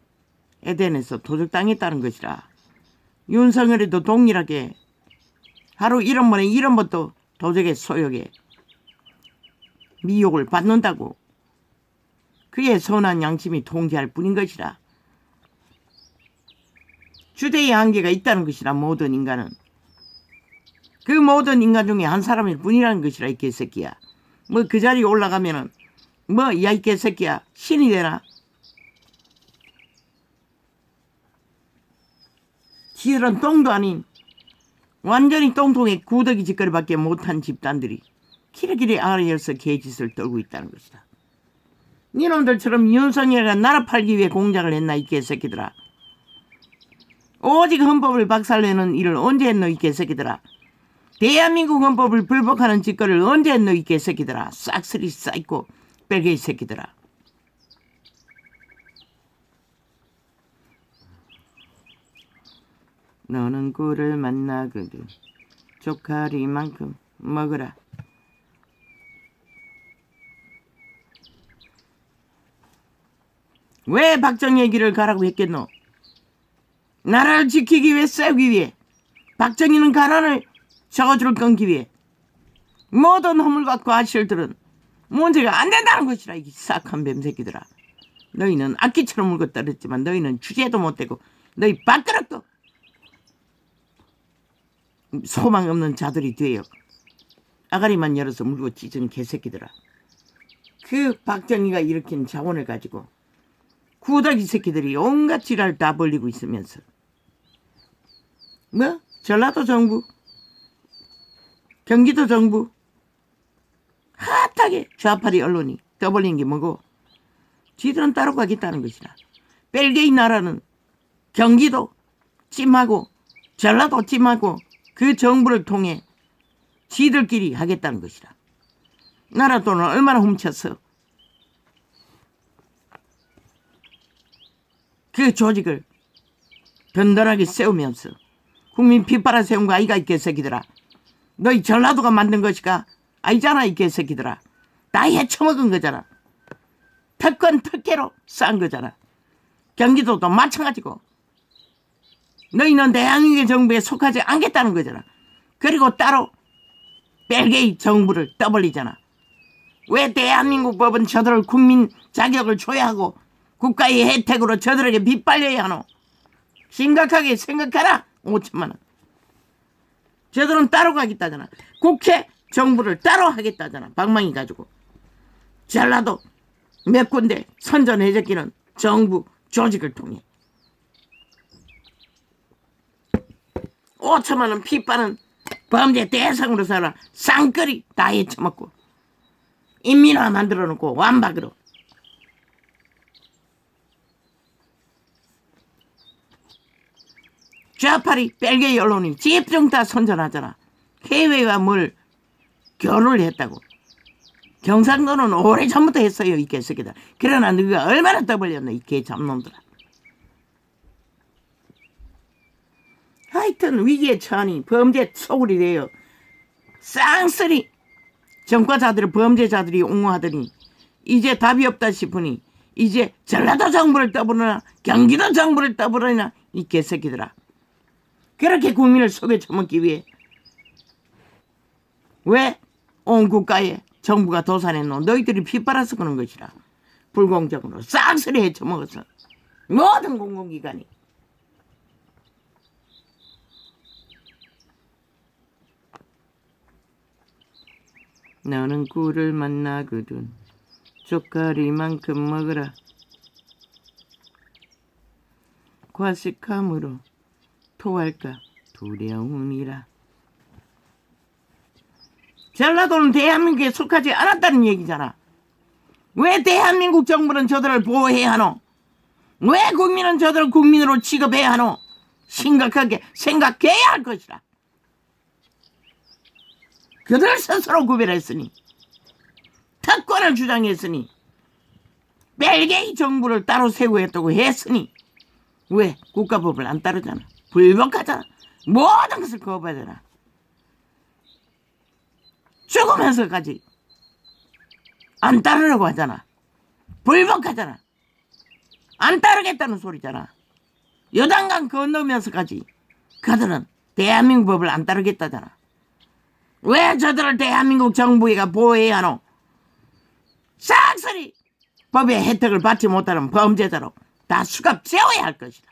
에덴에서 도적당했다는 것이라. 윤석열이도 동일하게 하루 이런 번에 이런 번도 도적의 소욕에 미혹을 받는다고 그의 선한 양심이 통제할 뿐인 것이라. 주대의 한계가 있다는 것이라. 모든 인간은 그 모든 인간 중에 한 사람일 뿐이라는 것이라. 이 개새끼야. 뭐 그 자리에 올라가면은 뭐 야 이 개새끼야 신이 되나? 지들은 똥도 아닌 완전히 똥통에 구더기 짓거리밖에 못한 집단들이 키리키리 아래에서 개짓을 떨고 있다는 것이다. 니놈들처럼 윤석열이가 나라 팔기 위해 공작을 했나 이 개새끼들아. 오직 헌법을 박살내는 일을 언제 했노 이 개새끼들아. 대한민국 헌법을 불복하는 짓거리를 언제 했노 이 개새끼들아. 싹쓸이 쌓이고 뺄개이 새끼들아. 너는 꿀을 만나거든 쪽파리만큼 먹으라. 왜 박정희의 길을 가라고 했겠노? 나라를 지키기 위해 싸우기 위해 박정희는 가난을 저주를 끊기 위해 모든 허물과 과실들은 문제가 안 된다는 것이라. 이 싹한 뱀새끼들아. 너희는 악기처럼 물고 떨었지만 너희는 주제도 못되고 너희 밥그릇도 소망 없는 자들이 되어 아가리만 열어서 물고 찢은 개새끼들아. 그 박정희가 일으킨 자원을 가지고 구더기 새끼들이 온갖 지랄 다 벌리고 있으면서 뭐 전라도 정부 경기도 정부 핫하게 좌파리 언론이 떠벌린 게 뭐고 지들은 따로 가겠다는 것이라. 벨기에 나라는 경기도 찜하고 전라도 찜하고 그 정부를 통해 지들끼리 하겠다는 것이라. 나라 돈을 얼마나 훔쳐서 그 조직을 든든하게 세우면서 국민 핏바라 세운 거 아이가 이 개새끼들아. 너희 전라도가 만든 것이가 아니잖아 이 개새끼들아. 다 헤쳐먹은 거잖아. 특권 특혜로 싼 거잖아. 경기도도 마찬가지고. 너희는 대한민국 정부에 속하지 않겠다는 거잖아. 그리고 따로 벨기에 정부를 떠벌리잖아. 왜 대한민국 법은 저들을 국민 자격을 줘야 하고 국가의 혜택으로 저들에게 빗발려야 하노? 심각하게 생각해라. 5천만 원. 저들은 따로 가겠다잖아. 국회 정부를 따로 하겠다잖아. 방망이 가지고. 전라도 몇 군데 선전해제끼는 정부 조직을 통해 5천만 원 핏바는 범죄 대상으로 살아 쌍끌이 다 헤쳐먹고 인민화 만들어 놓고 완박으로. 좌파리 벨기에 언론이 집중 다 선전하잖아. 해외와 뭘 결혼을 했다고. 경상도는 오래전부터 했어요 이 개새끼들. 그러나 너가 얼마나 떠벌렸나 이 개잡놈들아. 하여튼 위기에 처하니 범죄 소굴이 되어 쌍쓰리 전과자들을 범죄자들이 옹호하더니 이제 답이 없다 싶으니 이제 전라도 정부를 떠부르나 경기도 정부를 떠부르나 이 개새끼들아. 그렇게 국민을 속여 처먹기 위해 왜 온 국가에 정부가 도산해놓은 너희들이 핏빨아서 그런 것이라. 불공정으로 싹쓸이 헤쳐먹어서 모든 공공기관이. 너는 꿀을 만나거든 젓가리만큼 먹으라. 과식함으로 토할까 두려움이라. 전라도는 대한민국에 속하지 않았다는 얘기잖아. 왜 대한민국 정부는 저들을 보호해야 하노? 왜 국민은 저들을 국민으로 취급해야 하노? 심각하게 생각해야 할 것이라. 그들 스스로 구별했으니, 특권을 주장했으니, 벨기에 정부를 따로 세우겠다고 했으니 왜 국가법을 안 따르잖아. 불법하잖아. 모든 것을 거부하잖아. 죽으면서까지 안 따르려고 하잖아. 불법하잖아. 안 따르겠다는 소리잖아. 요단강 건너면서까지 그들은 대한민국 법을 안 따르겠다잖아. 왜 저들을 대한민국 정부가 보호해야 하노? 싹쓸이 법의 혜택을 받지 못하는 범죄자로 다 수갑 채워야 할 것이다.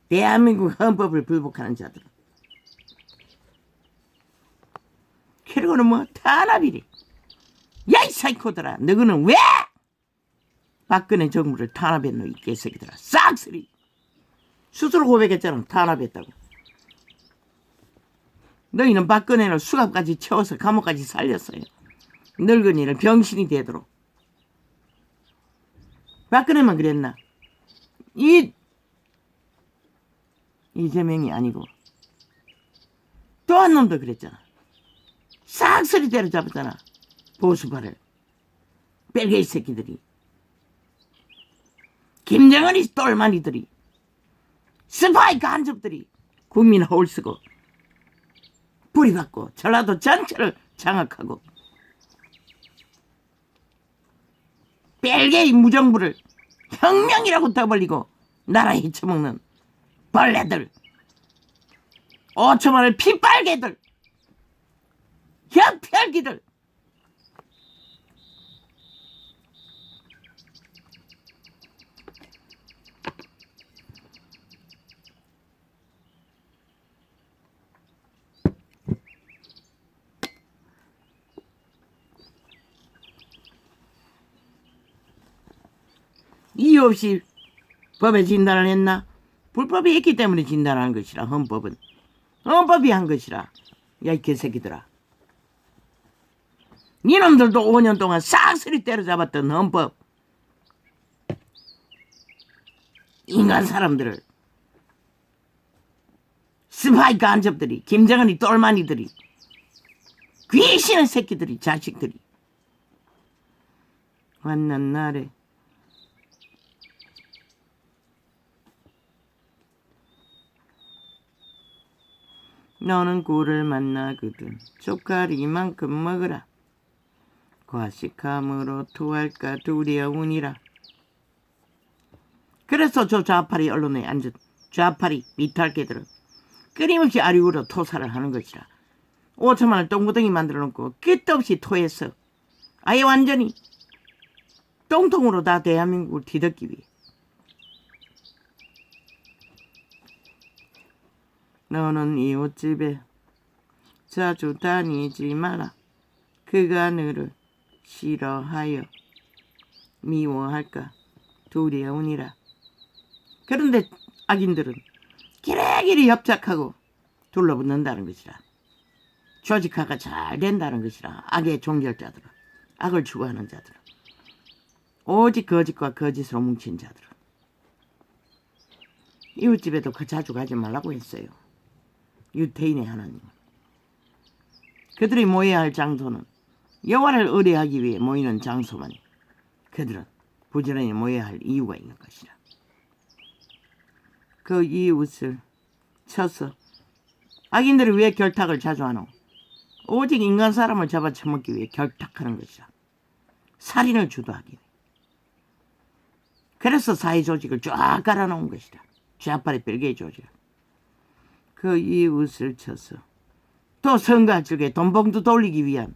대한민국 헌법을 불복하는 자들은. 그리고는 뭐 탄압이리. 야 이 사이코들아, 너희는 왜 박근혜 정부를 탄압했노? 이 개새끼들아. 싹쓸이 스스로 고백했잖아. 탄압했다고. 너희는 박근혜를 수갑까지 채워서 감옥까지 살렸어요. 늙은이를 병신이 되도록. 박근혜만 그랬나? 이재명이 아니고 또 한 놈도 그랬잖아. 싹쓸이 때려잡았잖아. 보수파를. 벨게이 새끼들이. 김정은이 똘마니들이. 스파이 간접들이 국민 홀쓰고 뿌리받고 전라도 전체를 장악하고 벨게이 무정부를 혁명이라고 떠벌리고 나라 헤쳐먹는 벌레들, 5천만의 핏빨개들, 혈펼기들. 이유 없이 법에 진단을 했나? 불법이 있기 때문에 진단하는 것이라. 헌법은 헌법이 한 것이라. 야 이 개새끼들아. 니놈들도 5년 동안 싹쓸이 때려잡았던 헌법, 인간 사람들을, 스파이 간접들이, 김정은이 똘마니들이, 귀신의 새끼들이, 자식들이 만난 날에 너는 꿀을 만나거든 쪽가리만큼 먹으라. 과식함으로 토할까 두려우니라. 그래서 저 좌파리 언론에 앉은 좌파리 미탈개들은 끊임없이 아리우로 토사를 하는 것이라. 5천만을 똥구덩이 만들어놓고 끝도 없이 토해서 아예 완전히 똥통으로 다 대한민국을 뒤덮기 위해. 너는 이웃집에 자주 다니지 마라. 그가 너를 싫어하여 미워할까 두려우니라. 그런데 악인들은 기레기리 협착하고 둘러붙는다는 것이라. 조직화가 잘 된다는 것이라. 악의 종결자들은, 악을 추구하는 자들은, 오직 거짓과 거짓으로 뭉친 자들은. 이웃집에도 그 자주 가지 말라고 했어요. 유태인의 하나님. 그들이 모여야 할 장소는 여호와를 의뢰하기 위해 모이는 장소만이 그들은 부지런히 모여야 할 이유가 있는 것이라. 그 이웃을 쳐서. 악인들이 왜 결탁을 자주 하노? 오직 인간 사람을 잡아쳐먹기 위해 결탁하는 것이라. 살인을 주도하기 위해. 그래서 사회조직을 쫙 깔아놓은 것이다. 좌파의 별개의 조직. 그 이웃을 쳐서 또 선거 쪽에 돈봉투 돌리기 위한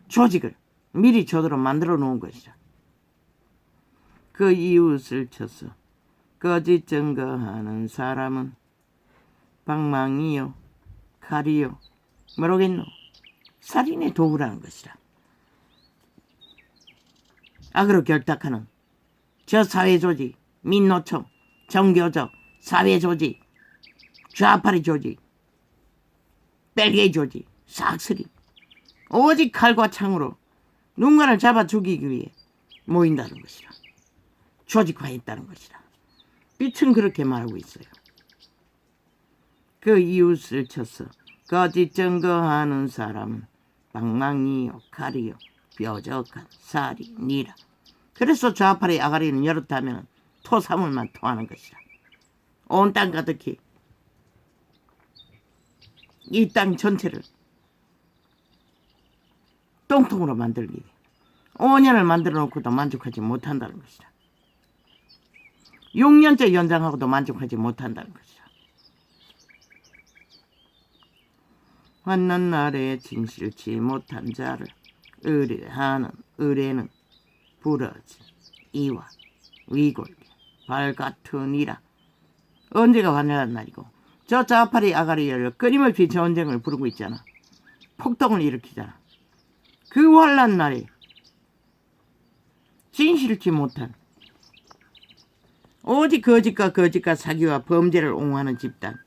조직을 미리 저대로 만들어 놓은 것이다. 그 이웃을 쳐서 거짓 증거하는 사람은 방망이요, 칼이요, 뭐라겠노? 살인의 도구라는 것이다. 악으로 결탁하는 저 사회조직, 민노총, 정교조, 사회조직, 좌파리 조직, 뺄개이 조직, 싹쓸이 오직 칼과 창으로 누군가를 잡아 죽이기 위해 모인다는 것이다. 조직화했다는 것이다. 빛은 그렇게 말하고 있어요. 그 이웃을 쳐서 거짓 증거하는 사람은 방망이요, 칼이요, 뾰족한 살이니라. 그래서 좌파의 아가리는 열었다면 토사물만 토하는 것이다. 온 땅 가득히 이 땅 전체를 똥통으로 만들기 위해 5년을 만들어 놓고도 만족하지 못한다는 것이다. 6년째 연장하고도 만족하지 못한다는 것이다. 환난 날에 진실치 못한 자를 의뢰하는 의뢰는 부러지 이와 위골 발 같으니라. 언제가 환난 날이고 저 좌파리 아가리를 끊임없이 전쟁을 부르고 있잖아. 폭동을 일으키잖아. 그 환난 날에 진실치 못한 오직 거짓과 사기와 범죄를 옹호하는 집단,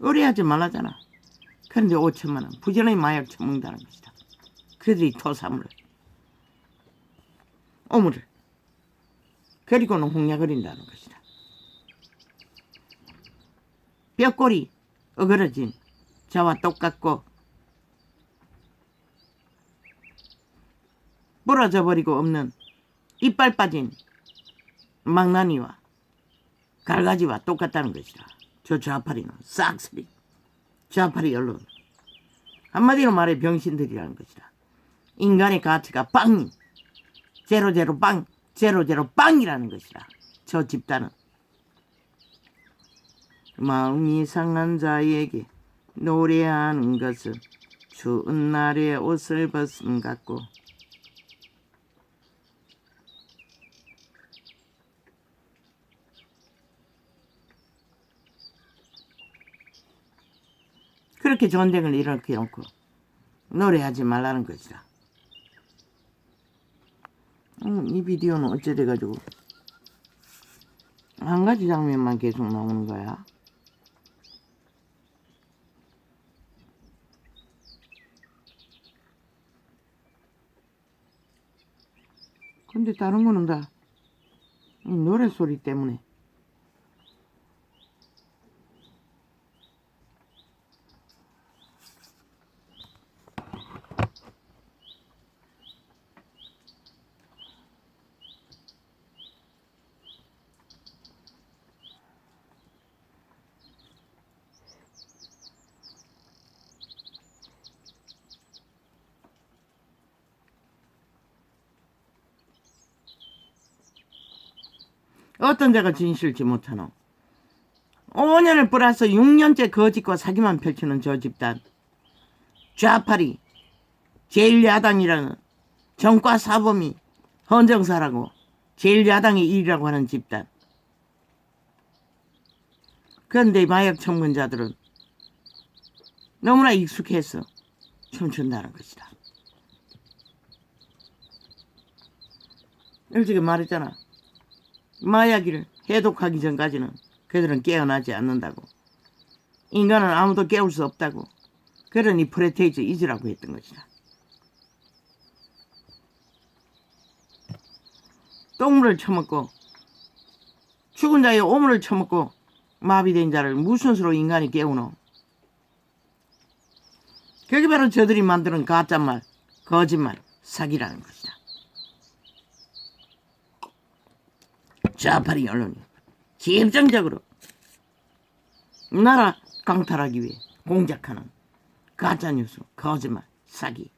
의뢰하지 말라잖아. 그런데 5천만 원 부지런히 마약 처먹는다는 것이다. 그들이 토사물을, 오물을, 그리고는 홍약거린다는 것이다. 뼈골이 어그러진 자와 똑같고 부러져 버리고 없는 이빨 빠진 망나니와 갈가지와 똑같다는 것이다. 저 좌파리는 싹쓸이 좌파리 언론, 한마디로 말해 병신들이라는 것이다. 인간의 가치가 빵, 제로제로 빵, 제로제로 빵이라는 것이다. 저 집단은 마음이 상한 자에게 노래하는 것은 추운 날에 옷을 벗음 같고 그렇게 전쟁을 일으켜 놓고 노래하지 말라는 것이다. 이 비디오는 어째 돼가지고 한 가지 장면만 계속 나오는 거야. 근데 다른 거는 다 이 노래 소리 때문에 어떤 자가 진실지 못하노. 5년을 플러스 6년째 거짓과 사기만 펼치는 저 집단, 좌파리 제1야당이라는 정과 사범이 헌정사라고 제1야당의 일이라고 하는 집단. 그런데 마약 청문자들은 너무나 익숙해서 춤춘다는 것이다. 일찍이 말했잖아. 마약을 해독하기 전까지는 그들은 깨어나지 않는다고. 인간은 아무도 깨울 수 없다고. 그러니 프레테이즈 잊으라고 했던 것이다. 똥물을 처먹고 죽은 자의 오물을 처먹고 마비된 자를 무슨 수로 인간이 깨우노. 그게 바로 저들이 만드는 가짜말, 거짓말, 사기라는 것이다. 좌파리 언론이 집중적으로 나라 강탈하기 위해 공작하는 가짜뉴스, 거짓말, 사기.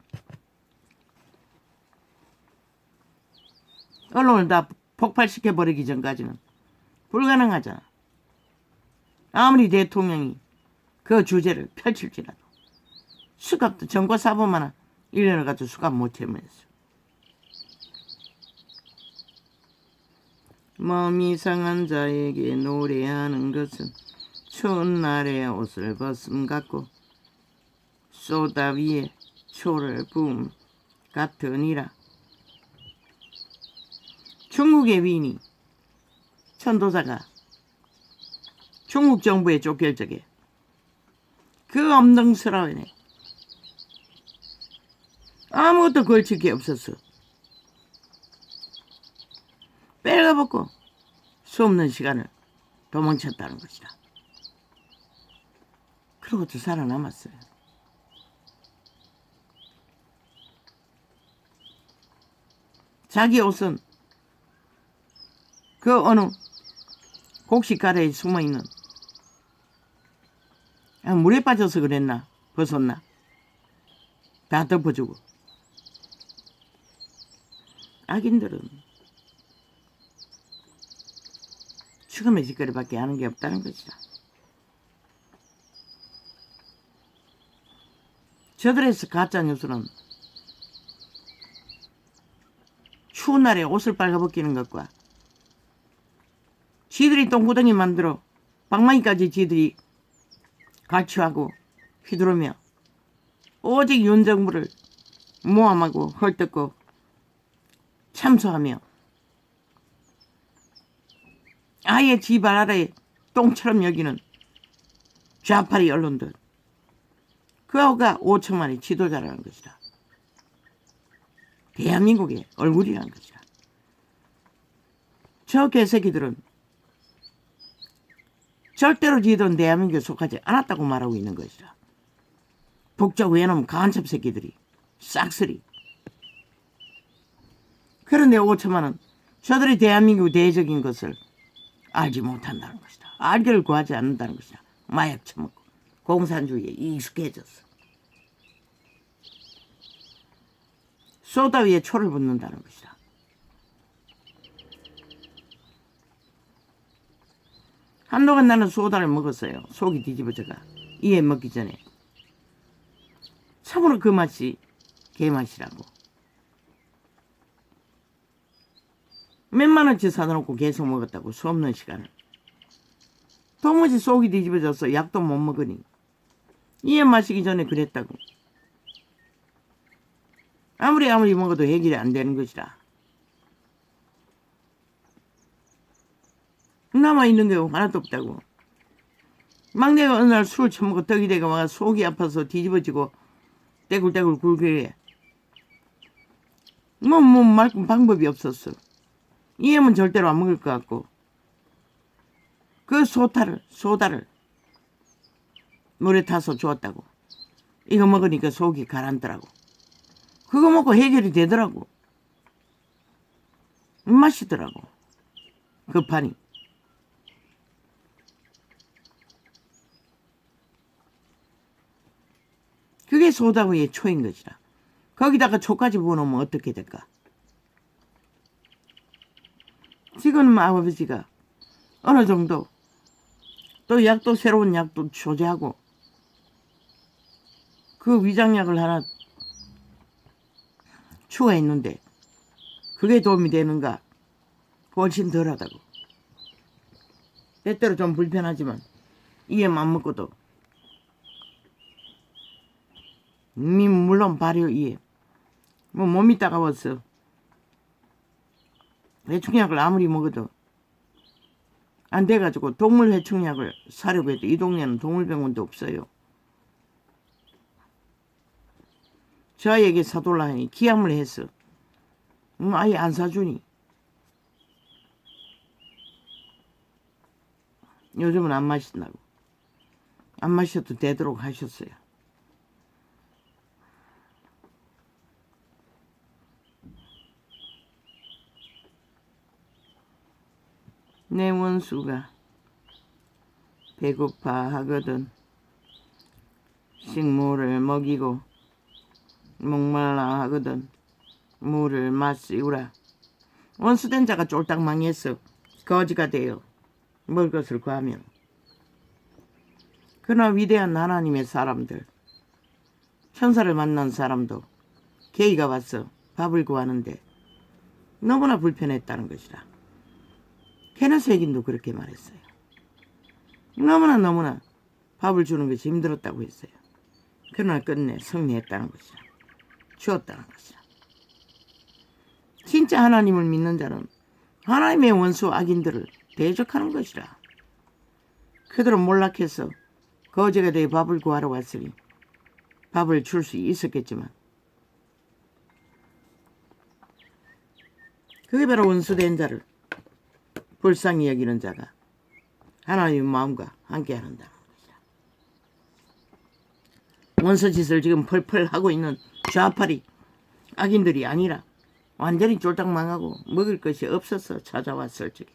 언론을 다 폭발시켜버리기 전까지는 불가능하잖아. 아무리 대통령이 그 주제를 펼칠지라도 수갑도 정과사범 하나 1년을 가지고 수갑 못 채우면서 마음이 상한 자에게 노래하는 것은 추운 날에 옷을 벗음 같고 쏘다 위에 초를 부음 같으니라. 중국의 위인이 천도사가 중국 정부에 쫓길 적에 그 엄등스러워네. 아무것도 걸칠 게 없었어. 빨가벗고 수없는 시간을 도망쳤다는 것이다. 그러고도 살아남았어요. 자기 옷은 그 어느 곡식가래에 숨어있는 물에 빠져서 그랬나 벗었나 다 덮어주고. 악인들은 죽음의 짓거리밖에 하는 게 없다는 것이다. 저들에서 가짜뉴스는 추운 날에 옷을 빨가벗기는 것과 지들이 똥구덩이 만들어 방망이까지 지들이 갈취하고 휘두르며 오직 윤정부를 모함하고 헐뜯고 참소하며 아예 지발 아래에 똥처럼 여기는 좌파리 언론들, 그거가 5천만의 지도자라는 것이다. 대한민국의 얼굴이라는 것이다. 저 개새끼들은 절대로 지들은 대한민국에 속하지 않았다고 말하고 있는 것이다. 북적 외놈 간첩 새끼들이 싹쓸이. 그런데 5천만은 저들이 대한민국 대적인 것을 알지 못한다는 것이다. 알기를 구하지 않는다는 것이다. 마약 처먹고 공산주의에 익숙해졌어. 소다 위에 초를 붓는다는 것이다. 한동안 나는 소다를 먹었어요. 속이 뒤집어져가. 이에 먹기 전에. 참으로 그 맛이 개맛이라고. 몇만 원치 사다 놓고 계속 먹었다고 수없는 시간을. 도무지 속이 뒤집어져서 약도 못 먹으니 이에 마시기 전에 그랬다고. 아무리 먹어도 해결이 안 되는 것이라. 남아있는 게 하나도 없다고. 막내가 어느 날 술을 처먹고 떡이 되고 막 속이 아파서 뒤집어지고 떼굴떼굴 굴게. 말끔 방법이 없었어. 이해면 절대로 안 먹을 것 같고. 그 소다를 물에 타서 주었다고. 이거 먹으니까 속이 가라앉더라고. 그거 먹고 해결이 되더라고. 맛있더라고. 급하니. 그게 소다구이의 초인 것이라. 거기다가 초까지 부어놓으면 어떻게 될까? 지금 아버지가 어느 정도 또 약도 새로운 약도 조제하고 그 위장약을 하나 추가했는데 그게 도움이 되는가? 훨씬 덜하다고. 때때로 좀 불편하지만 이에 맘먹고도 물론 발효 이에 몸이 따가웠어. 해충약을 아무리 먹어도 안 돼가지고 동물 해충약을 사려고 해도 이 동네는 동물병원도 없어요. 저에게 사돌라 하니 기함을 했어. 아예 안 사주니. 요즘은 안 마신다고. 안 마셔도 되도록 하셨어요. 내 원수가 배고파 하거든 식물을 먹이고 목말라 하거든 물을 마시우라. 원수된 자가 쫄딱 망해서 거지가 되어 먹을 것을 구하며 그러나 위대한 하나님의 사람들, 천사를 만난 사람도 게이가 와서 밥을 구하는데 너무나 불편했다는 것이라. 케네스 회긴도 그렇게 말했어요. 너무나 밥을 주는 것이 힘들었다고 했어요. 그러나 끝내 승리했다는 것이라. 주었다는 것이라. 진짜 하나님을 믿는 자는 하나님의 원수 악인들을 대적하는 것이라. 그들은 몰락해서 거지가 되어 밥을 구하러 왔으니 밥을 줄 수 있었겠지만 그게 바로 원수된 자를 불쌍히 여기는 자가 하나님의 마음과 함께 한다는 것이다. 원수 짓을 지금 펄펄 하고 있는 좌파리 악인들이 아니라 완전히 쫄딱 망하고 먹을 것이 없어서 찾아왔을 적에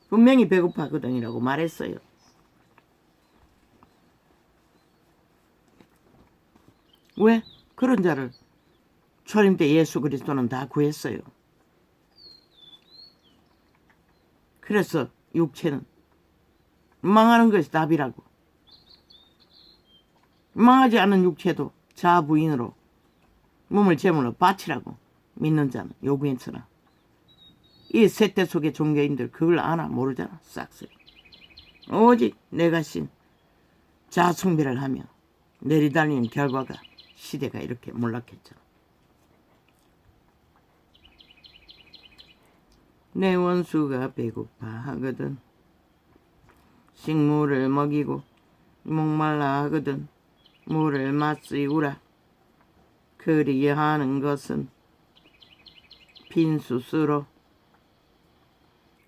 분명히 배고파거든이라고 말했어요. 왜? 그런 자를 초림 때 예수 그리스도는 다 구했어요. 그래서 육체는 망하는 것이 답이라고. 망하지 않은 육체도 자아 부인으로 몸을 제물로 바치라고 믿는 자는 요구했으나 이 세대 속의 종교인들 그걸 아나 모르잖아. 싹쓸이. 오직 내가 신 자아 숭배를 하며 내리달리는 결과가 시대가 이렇게 몰락했잖아. 내 원수가 배고파 하거든 식물을 먹이고 목말라 하거든 물을 맛쓰이우라. 그리하는 것은 빈수스로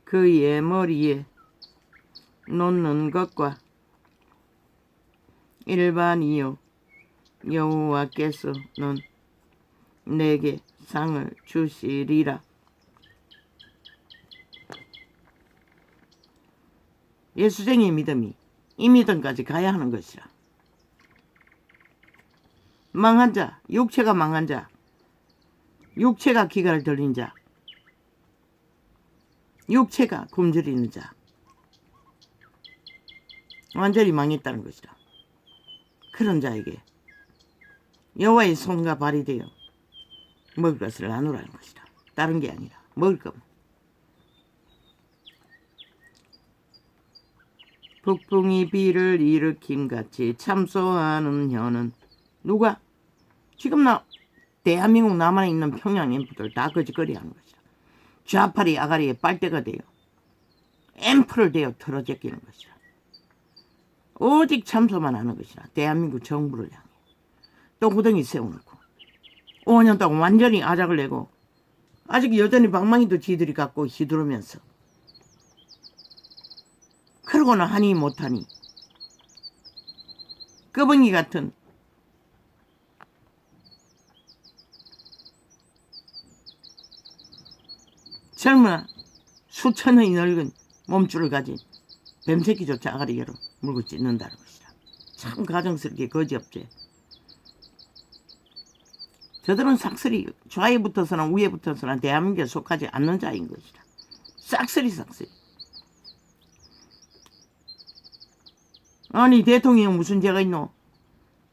그의 머리에 놓는 것과 일반이요 여호와께서는 내게 상을 주시리라. 예수쟁이의 믿음이 이 믿음까지 가야 하는 것이라. 망한 자, 육체가 망한 자, 육체가 기가를 들린 자, 육체가 굶주리는 자, 완전히 망했다는 것이라. 그런 자에게 여호와의 손과 발이 되어 먹을 것을 나누라는 것이라. 다른 게 아니라 먹을 것. 북풍이 비를 일으킴같이 참소하는 혀는 누가? 지금 대한민국 남한에 있는 평양 앰프들 다 거짓거리하는 것이라. 좌파리 아가리에 빨대가 되어 앰프를 대어 틀어제끼는 것이라. 오직 참소만 하는 것이라. 대한민국 정부를 향해 똥구덩이 세워놓고 5년 동안 완전히 아작을 내고 아직 여전히 방망이도 지들이 갖고 휘두르면서 그러고는 하니 못하니 끄벙이 같은 젊은 수천의 늙은 몸줄을 가진 뱀새끼조차 아가리로 물고 찢는다는 것이라. 참 가정스럽게 거지없지. 저들은 싹쓸이 좌에 붙어서나 우에 붙어서나 대한민국에 속하지 않는 자인 것이라. 싹쓸이. 아니 대통령 무슨 죄가 있노?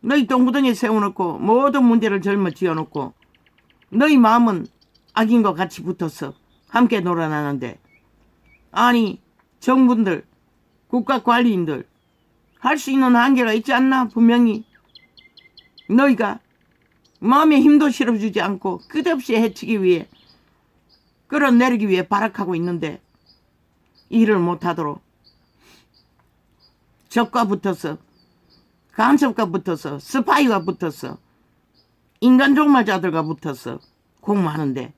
너희 똥구덩이에 세워놓고 모든 문제를 짊어지어놓고 너희 마음은 악인과 같이 붙어서 함께 놀아나는데 아니 정부들 국가관리인들 할 수 있는 한계가 있지 않나? 분명히 너희가 마음에 힘도 실어주지 않고 끝없이 해치기 위해 끌어내리기 위해 발악하고 있는데 일을 못하도록 적과 붙어서 간첩과 붙어서 스파이와 붙어서 인간 종말자들과 붙어서 공모하는데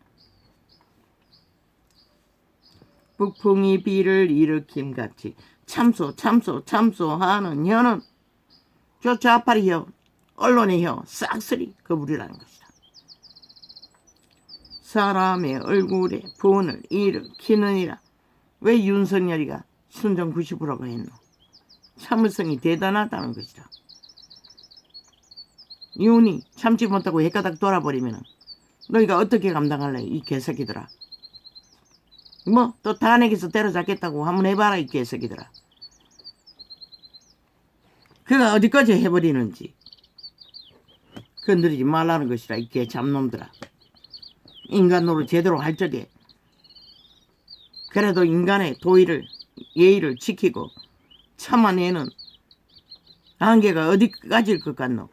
북풍이 비를 일으킴같이 참소하는 혀는 저 좌파리 혀 언론의 혀 싹쓸이 거부리라는 것이다. 사람의 얼굴에 분을 일으키느니라. 왜 윤석열이가 순정 90%가 했노? 참을성이 대단하다는 것이다. 윤이 참지 못하고 해가닥 돌아버리면 너희가 어떻게 감당할래? 이 개새끼들아. 뭐 또 탄핵에서 때려잡겠다고 한번 해봐라 이 개새끼들아. 그가 어디까지 해버리는지 건드리지 말라는 것이라 이 개잡놈들아. 인간 노릇 제대로 할 적에 그래도 인간의 도의를 예의를 지키고 참아내는 한계가 어디까지일 것 같노.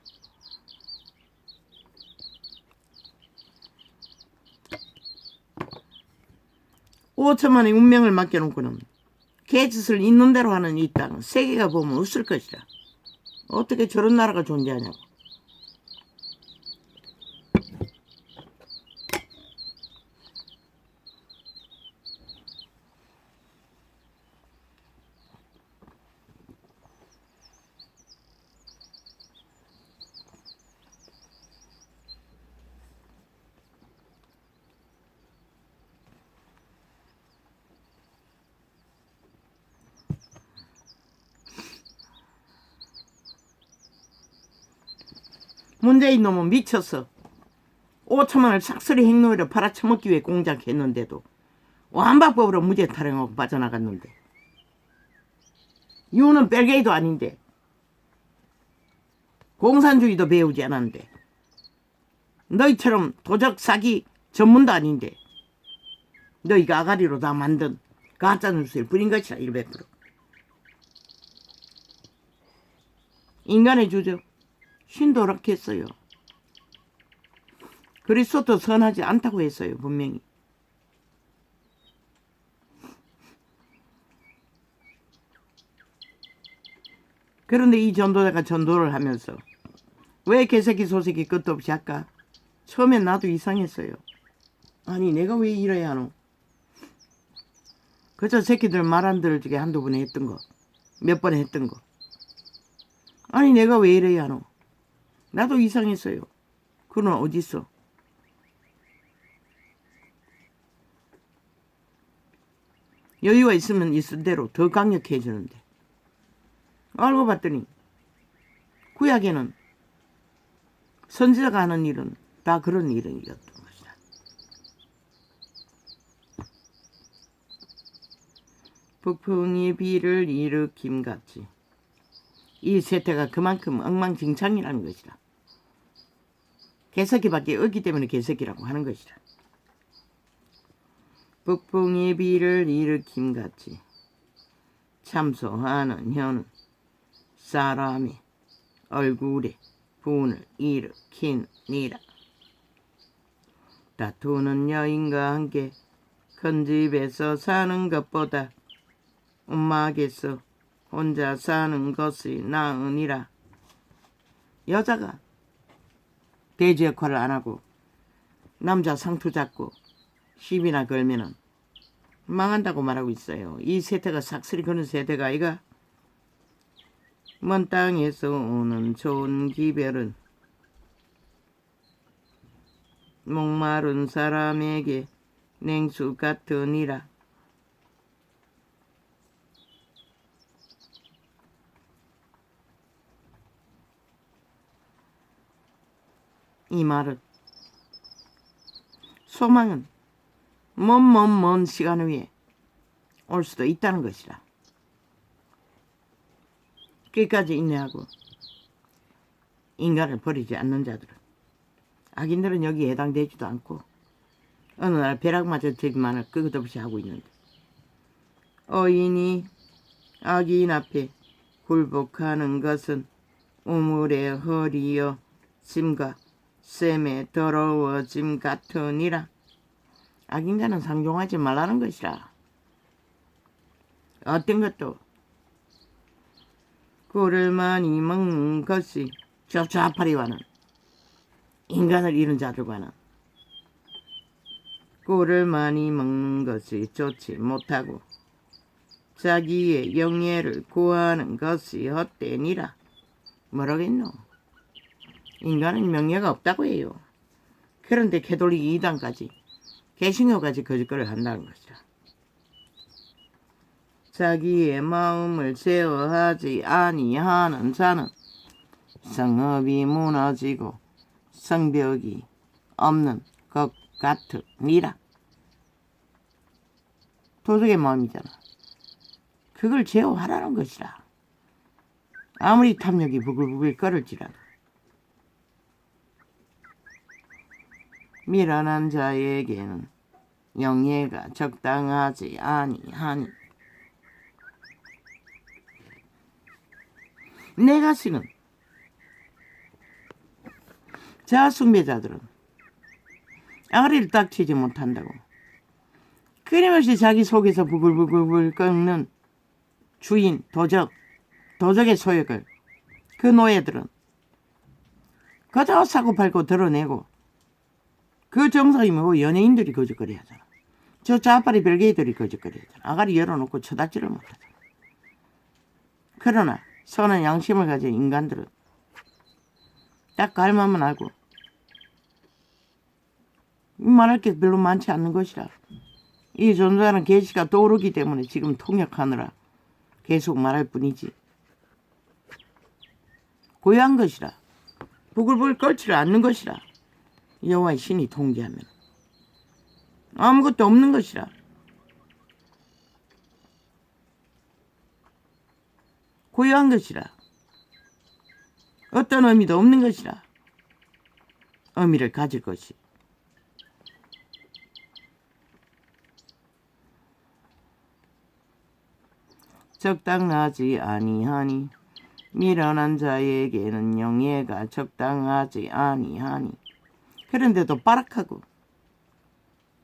5천만의 운명을 맡겨놓고는 개짓을 있는 대로 하는 이 땅은 세계가 보면 없을 것이라. 어떻게 저런 나라가 존재하냐고. 문재인 놈은 미쳤어. 5천만을 싹쓸이 행노이를 팔아쳐먹기 위해 공작했는데도 완박법으로 무죄 타령하고 빠져나갔는데 유는 벨게이도 아닌데 공산주의도 배우지 않았는데 너희처럼 도적 사기 전문도 아닌데 너희가 아가리로 다 만든 가짜뉴스를 뿌린 것이라 100%. 인간의 주적 신도락했어요. 그리스도도 선하지 않다고 했어요. 분명히. 그런데 이 전도자가 전도를 하면서 왜 개새끼 소새끼 끝도 없이 할까? 처음엔 나도 이상했어요. 아니 내가 왜 이래야 하노? 그저 새끼들 말 안 들을 적에 한두 번 했던 거, 몇 번 했던 거. 아니 내가 왜 이래야 하노? 나도 이상했어요. 그는 어딨어? 여유가 있으면 있은 대로 더 강력해지는데 알고 봤더니 구약에는 선지자가 하는 일은 다 그런 일이었던 것이다. 북풍이 비를 일으킴같이 이 세태가 그만큼 엉망진창이라는 것이다. 개새끼밖에 없기 때문에 개새끼라고 하는 것이다. 북풍이 비를 일으킴같이 참소하는 혀는 사람이 얼굴에 분을 일으키니라. 다투는 여인과 함께 큰 집에서 사는 것보다 움막에서 혼자 사는 것이 나으니라. 여자가 돼지 역할을 안 하고 남자 상투 잡고 시비나 걸면은 망한다고 말하고 있어요. 이 세태가 삭슬이 그런 세태가 아이가. 먼 땅에서 오는 좋은 기별은 목마른 사람에게 냉수 같으니라. 이 말은 소망은 먼 시간 후에 올 수도 있다는 것이라. 끝까지 인내하고 인간을 버리지 않는 자들은, 악인들은 여기에 해당되지도 않고 어느 날 벼락마저 들기만을 끝없이 하고 있는데, 어인이 악인 앞에 굴복하는 것은 우물의 허리여 짐과 샘에 더러워짐 같으니라. 악인과는 상종하지 말라는 것이라. 어떤 것도 꿀을 많이 먹는 것이 저 좌파리와는, 인간을 잃은 자들과는 꿀을 많이 먹는 것이 좋지 못하고 자기의 영예를 구하는 것이 헛되니라. 뭐라겠노? 인간은 명예가 없다고 해요. 그런데 캐톨릭 이단까지 개신교까지 거짓거리를 한다는 것이라. 자기의 마음을 제어하지 아니하는 자는 성읍이 무너지고 성벽이 없는 것 같으니라. 도적의 마음이잖아. 그걸 제어하라는 것이라. 아무리 탐욕이 부글부글 끓을지라도. 미련한 자에게는 영예가 적당하지 아니하니. 내가 쓰는 자숭배자들은 아가리를 딱 치지 못한다고. 끊임없이 자기 속에서 부글부글 끓는 주인, 도적의 소욕을 그 노예들은 그저 사고팔고 드러내고 그 정상이 뭐고 연예인들이 거짓거리 하잖아. 저 좌파리 별개들이 거짓거리 하잖아. 아가리 열어놓고 쳐다지를 못하잖아. 그러나 선한 양심을 가진 인간들은 딱 갈망만 하고 말할 게 별로 많지 않는 것이라. 이 존재하는 계시가 떠오르기 때문에 지금 통역하느라 계속 말할 뿐이지. 고요한 것이라. 부글부글 끓지를 않는 것이라. 여호와의 신이 통제하면 아무것도 없는 것이라. 고요한 것이라. 어떤 의미도 없는 것이라. 의미를 가질 것이. 적당하지 아니하니. 미련한 자에게는 영예가 적당하지 아니하니. 그런데도 빠락하고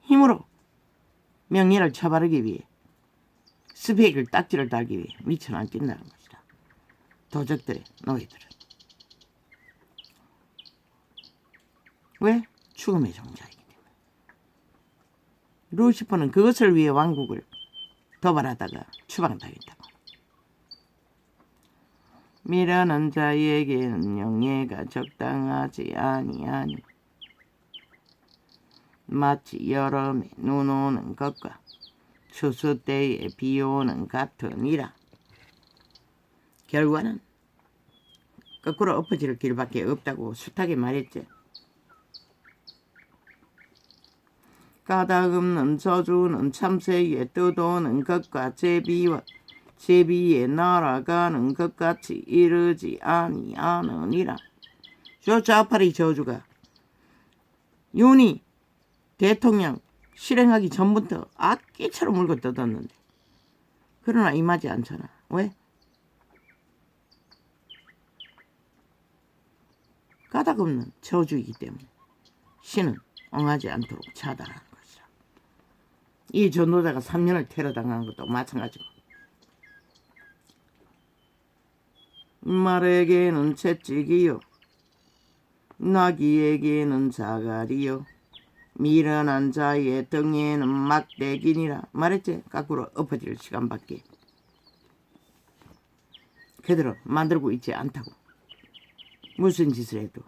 힘으로 명예를 쳐바르기 위해 스펙을 딱지를 달기 위해 미쳐 날뛴다는 것이다. 도적들의 노예들은. 왜? 죽음의 종자이기 때문에. 루시퍼는 그것을 위해 왕국을 도발하다가 추방당했다고. 미련한 자에게는 영예가 적당하지 아니하니. 마치 여름에 눈 오는 것과 추수 때에 비 오는 같으니라. 결과는 거꾸로 엎어질 길밖에 없다고 숱하게 말했지. 까닭없는 저주는 참새에 떠도는 것과 제비에 날아가는 것 같이 이르지 아니하느니라. 저 좌파리 저주가 윤희 대통령 실행하기 전부터 악기처럼 물고 뜯었는데 그러나 임하지 않잖아. 왜? 까닭없는 저주이기 때문에 신은 응하지 않도록 차단하는 것이라. 이 전도자가 3년을 테러당한 것도 마찬가지고. 말에게는 채찍이요 나귀에게는 자갈이요 미련한 자의 등에는 막대기니라. 말했지? 거꾸로 엎어질 시간밖에 그대로 만들고 있지 않다고. 무슨 짓을 해도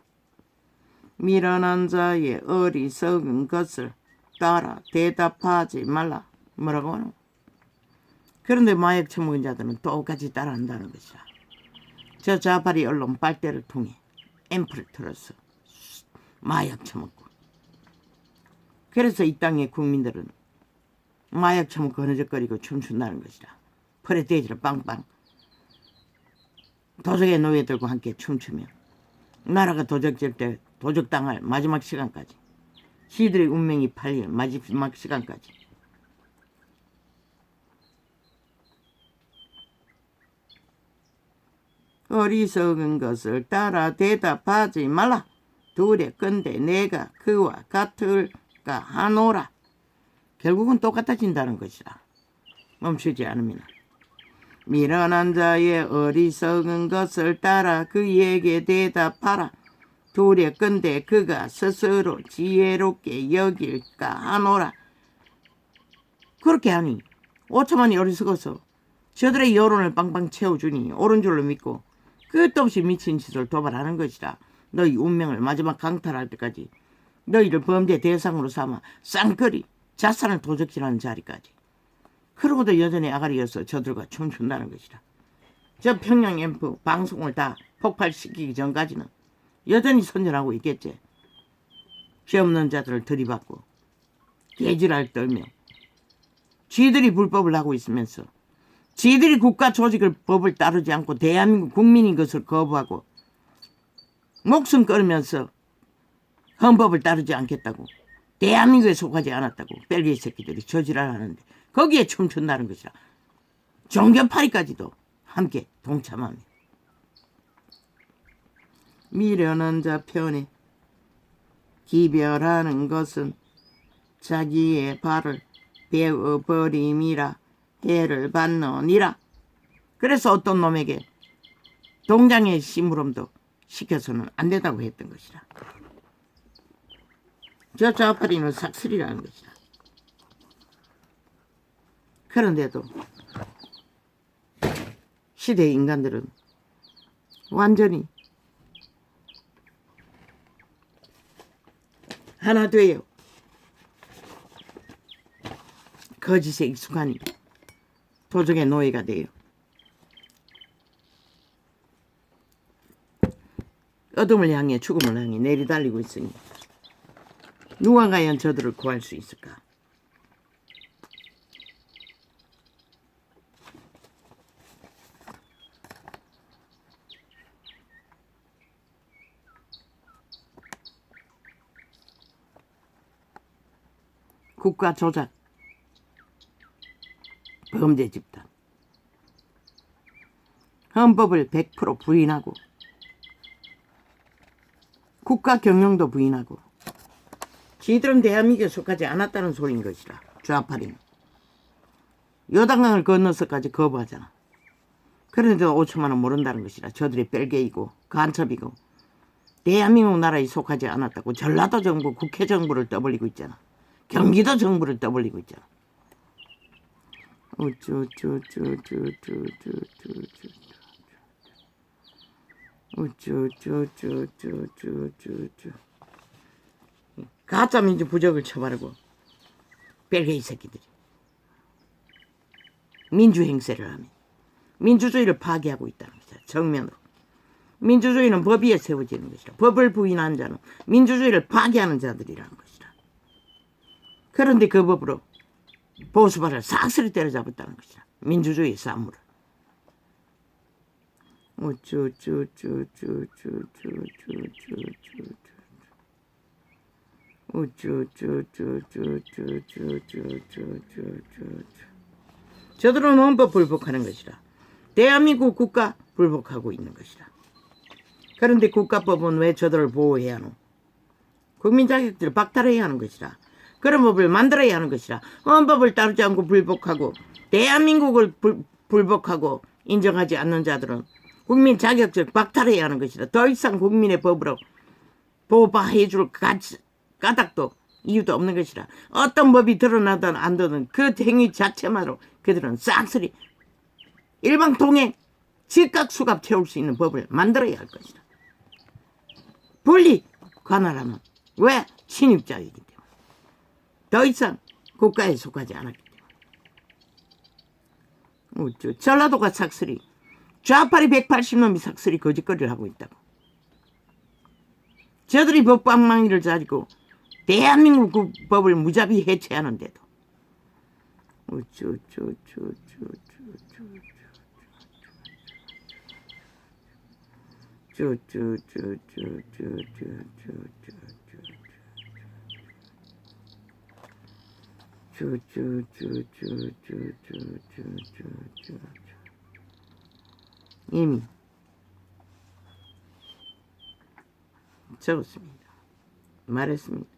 미련한 자의 어리석은 것을 따라 대답하지 말라. 뭐라고 하노? 그런데 마약 처먹은 자들은 똑같이 따라한다는 것이라. 저 좌파리 언론 빨대를 통해 앰프를 틀어서 마약 처먹고. 그래서 이 땅의 국민들은 마약 처먹고 흐느적거리고 춤춘다는 것이라. 펄에 돼지를 빵빵 도적의 노예들과 함께 춤추며 나라가 도적질 때 도적당할 마지막 시간까지, 시들의 운명이 팔릴 마지막 시간까지 어리석은 것을 따라 대답하지 말라. 두렵건대 내가 그와 같을까 하노라. 결국은 똑같아진다는 것이라. 멈추지 않으면. 미련한 자의 어리석은 것을 따라 그에게 대답하라. 두렵건대 그가 스스로 지혜롭게 여길까 하노라. 그렇게 하니 5천만이 어리석어서 저들의 여론을 빵빵 채워주니 옳은 줄로 믿고 끝도 없이 미친 짓을 도발하는 것이라. 너희 운명을 마지막 강탈할 때까지 너희를 범죄 대상으로 삼아 쌍끌이 자산을 도적질하는 자리까지. 그러고도 여전히 아가리여서 저들과 춤춘다는 것이라. 저 평양 앰프 방송을 다 폭발시키기 전까지는 여전히 선전하고 있겠지. 죄 없는 자들을 들이받고 개지랄 떨며 쥐들이 불법을 하고 있으면서 쥐들이 국가 조직을 법을 따르지 않고 대한민국 국민인 것을 거부하고 목숨 끊으면서 헌법을 따르지 않겠다고 대한민국에 속하지 않았다고 벨기에 새끼들이 저지랄 하는데 거기에 춤춘다는 것이라. 종교파리까지도 함께 동참하며 미련한 자 편에 기별하는 것은 자기의 발을 베어버림이라 해를 받느니라. 그래서 어떤 놈에게 동장의 심부름도 시켜서는 안 된다고 했던 것이라. 저 좌파리는 삭슬이라는 것이라. 그런데도 시대의 인간들은 완전히 하나 돼요. 거짓에 익숙한 도적의 노예가 돼요. 어둠을 향해 죽음을 향해 내리달리고 있으니 누가 과연 저들을 구할 수 있을까? 국가 조작, 범죄 집단, 헌법을 100% 부인하고 국가 경영도 부인하고 지들은 대한민국에 속하지 않았다는 소리인 것이라. 좌파리는 요단강을 건너서까지 거부하잖아. 그런데도 5천만 원 모른다는 것이라. 저들이 뺄개이고 간첩이고 대한민국 나라에 속하지 않았다고 전라도 정부, 국회 정부를 떠벌리고 있잖아. 경기도 정부를 떠벌리고 있잖아. 가짜민주 부적을 쳐바르고 벨게이 새끼들이 민주행세를 하며 민주주의를 파괴하고 있다는 것이다. 정면으로. 민주주의는 법 위에 세워지는 것이다. 법을 부인한 자는 민주주의를 파괴하는 자들이라는 것이다. 그런데 그 법으로 보수파를 싹쓸이 때려잡았다는 것이다. 민주주의의 쌈물을. 저들은 헌법 불복하는 것이라. 대한민국 국가 불복하고 있는 것이라. 그런데 국가법은 왜 저들을 보호해야 하노? 국민 자격들을 박탈해야 하는 것이라. 그런 법을 만들어야 하는 것이라. 헌법을 따르지 않고 불복하고 대한민국을 불복하고 인정하지 않는 자들은 국민 자격을 박탈해야 하는 것이라. 더 이상 국민의 법으로 보호해줄 까닭도 이유도 없는 것이라. 어떤 법이 드러나든 안 드러나든 그 행위 자체만으로 그들은 싹쓸이 일방통행 즉각 수갑 채울 수 있는 법을 만들어야 할 것이다. 분리 관할하면 왜? 침입자이기 때문에. 더 이상 국가에 속하지 않았기 때문에. 전라도가 삭슬이 좌파리 180놈이 삭슬이 거짓거리를 하고 있다고. 저들이 법방망이를 가지고 대한민국 법을 무자비 해체하는데도 이미 적었습니다. 말했습니다.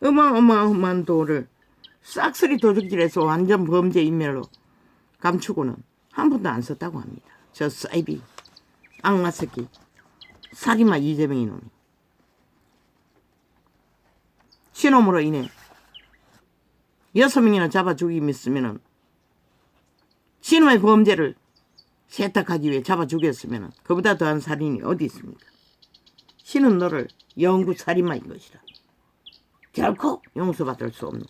어마어마한 돈을 싹쓸이 도둑질해서 완전 범죄 인멸로 감추고는 한 푼도 안 썼다고 합니다. 저 사이비 악마 새끼 사기마 이재명 이놈이 신놈으로 인해 6명이나 잡아 죽이면은 신놈의 범죄를 세탁하기 위해 잡아 죽였으면 그보다 더한 살인이 어디 있습니까? 신은 너를 영구 살인마인 것이라. 결코 용서받을 수 없는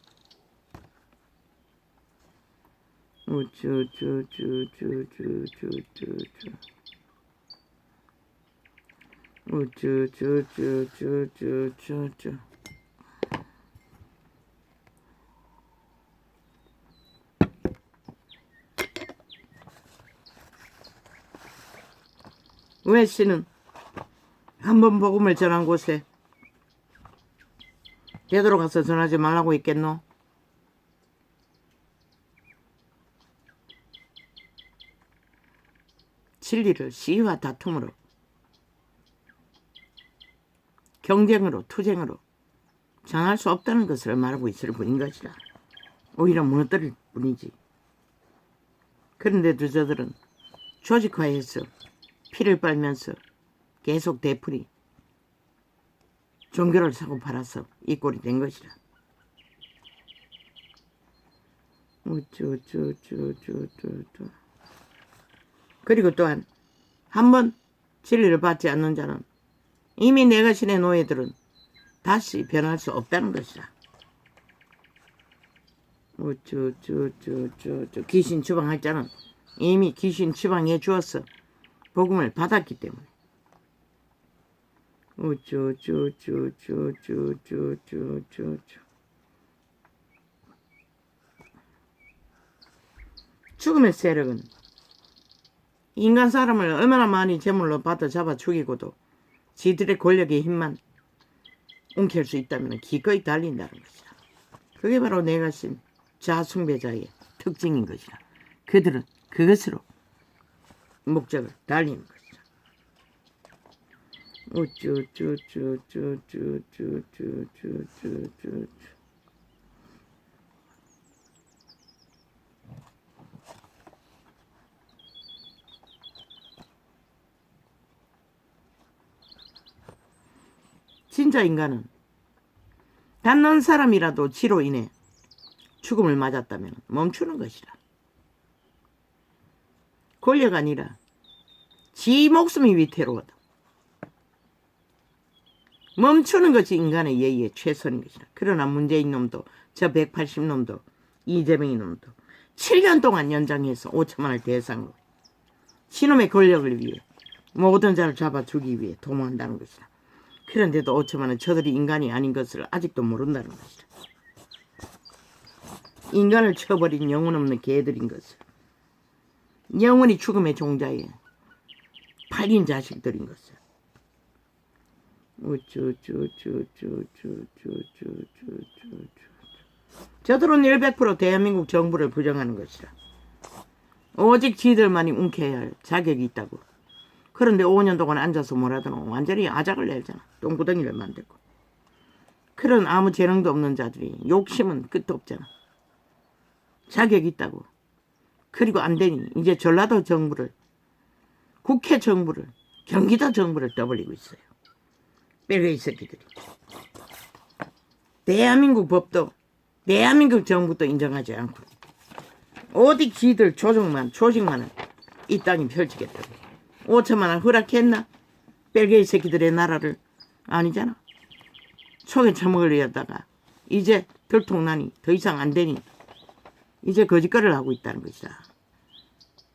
우쭈쭈쭈쭈쭈쭈쭈쭈 우쭈쭈쭈쭈쭈쭈쭈 왜 씨는 한번 복음을 전한 곳에 되돌아가서 전하지 말라고 했겠노? 진리를 시위와 다툼으로, 경쟁으로, 투쟁으로 전할 수 없다는 것을 말하고 있을 뿐인 것이라. 오히려 무너뜨릴 뿐이지. 그런데도 저들은 조직화해서 피를 빨면서 계속 되풀이 종교를 사고 팔아서 이 꼴이 된 것이라. 우쭈쭈쭈쭈쭈쭈. 그리고 또한 한번 진리를 받지 않는 자는 이미 내가 신의 노예들은 다시 변할 수 없다는 것이라. 우쭈쭈쭈쭈쭈. 귀신 추방할 자는 이미 귀신 추방해 주었어. 복음을 받았기 때문에. 우쭈쭈쭈쭈쭈쭈쭈쭈. 죽음의 세력은 인간 사람을 얼마나 많이 제물로 받아 잡아 죽이고도 지들의 권력의 힘만 움킬 수 있다면 기꺼이 달린다는 것이다. 그게 바로 내가 신 자숭배자의 특징인 것이다. 그들은 그것으로 목적을 달리는 것이다. 우쭈쭈쭈쭈쭈쭈쭈쭈쭈쭈. 진짜 인간은 닿는 사람이라도 지로 인해 죽음을 맞았다면 멈추는 것이라. 권력 아니라 지 목숨이 위태로워도 멈추는 것이 인간의 예의의 최선인 것이라. 그러나 문재인 놈도 저 180놈도 이재명이 놈도 7년 동안 연장해서 5천만을 대상으로 신놈의 권력을 위해 모든 자를 잡아 주기 위해 도모한다는 것이라. 그런데도 5천만은 저들이 인간이 아닌 것을 아직도 모른다는 것이라. 인간을 쳐버린 영혼 없는 개들인 것을, 영원히 죽음의 종자에 팔린 자식들인 것을. 우쭈쭈쭈쭈쭈쭈쭈쭈쭈. 저들은 100% 대한민국 정부를 부정하는 것이라. 오직 지들만이 움켜야 할 자격이 있다고. 그런데 5년 동안 앉아서 뭐라든 완전히 아작을 내잖아. 똥구덩이를 만들고. 그런 아무 재능도 없는 자들이 욕심은 끝도 없잖아. 자격이 있다고. 그리고 안 되니 이제 전라도 정부를, 국회 정부를, 경기도 정부를 떠벌리고 있어요. 뺄개이 새끼들이. 대한민국 법도, 대한민국 정부도 인정하지 않고 오직 지들 조직만은 이 땅이 펼치겠다고. 5천만 원 허락했나? 뺄개이 새끼들의 나라를. 아니잖아. 속에 처먹으려다가 이제 들통나니 더 이상 안 되니 이제 거짓말을 하고 있다는 것이다.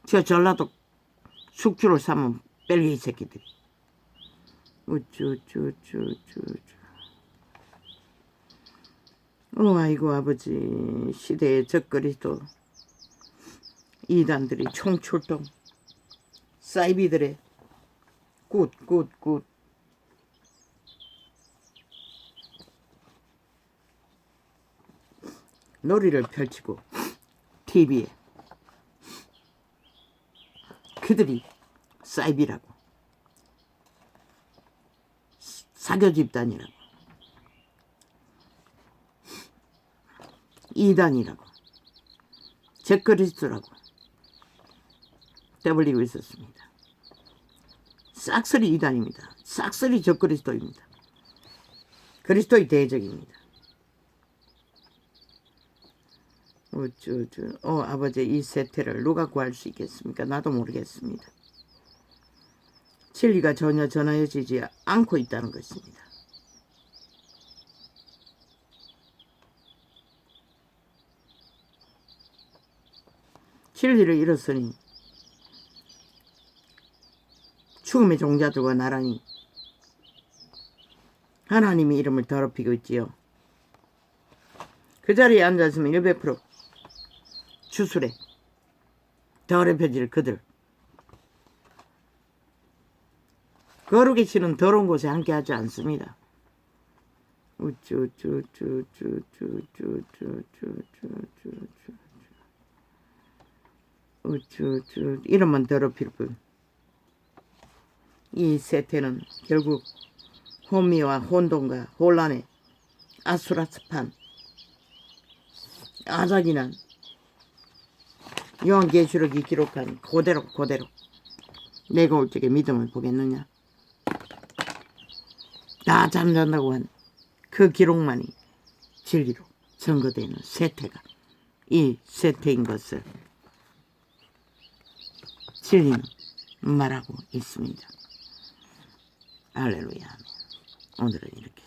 저 전라도 숙주를 삼은 뺄개이 새끼들이. 우쭈쭈쭈쭈쭈. 아이고 아버지, 시대의 적그리스도 이단들이 총출동. 사이비들의 굿 놀이를 펼치고 TV에 그들이 사이비라고, 사교 집단이라고, 이단이라고, 적그리스도라고 떠벌리고 있었습니다. 싹쓸이 이단입니다. 싹쓸이 적그리스도입니다. 그리스도의 대적입니다. 아버지, 이 세태를 누가 구할 수 있겠습니까? 나도 모르겠습니다. 진리가 전혀 전하여지지 않고 있다는 것입니다. 진리를 잃었으니 죽음의 종자들과 나란히 하나님의 이름을 더럽히고 있지요. 그 자리에 앉았으면 100% 주술에 더럽혀질 그들, 거룩이 싫은 더러운 곳에 함께하지 않습니다. 이름만 더럽힐 뿐. 이 세태는 결국 혼미와 혼돈과 혼란의 아수라스판, 아작이난 요한계시록이 기록한 그대로 내가 올 적에 믿음을 보겠느냐. 다 잠잔다고 한 그 기록만이 진리로 증거되는 세태가 이 세태인 것을 진리는 말하고 있습니다. 할렐루야. 오늘은 이렇게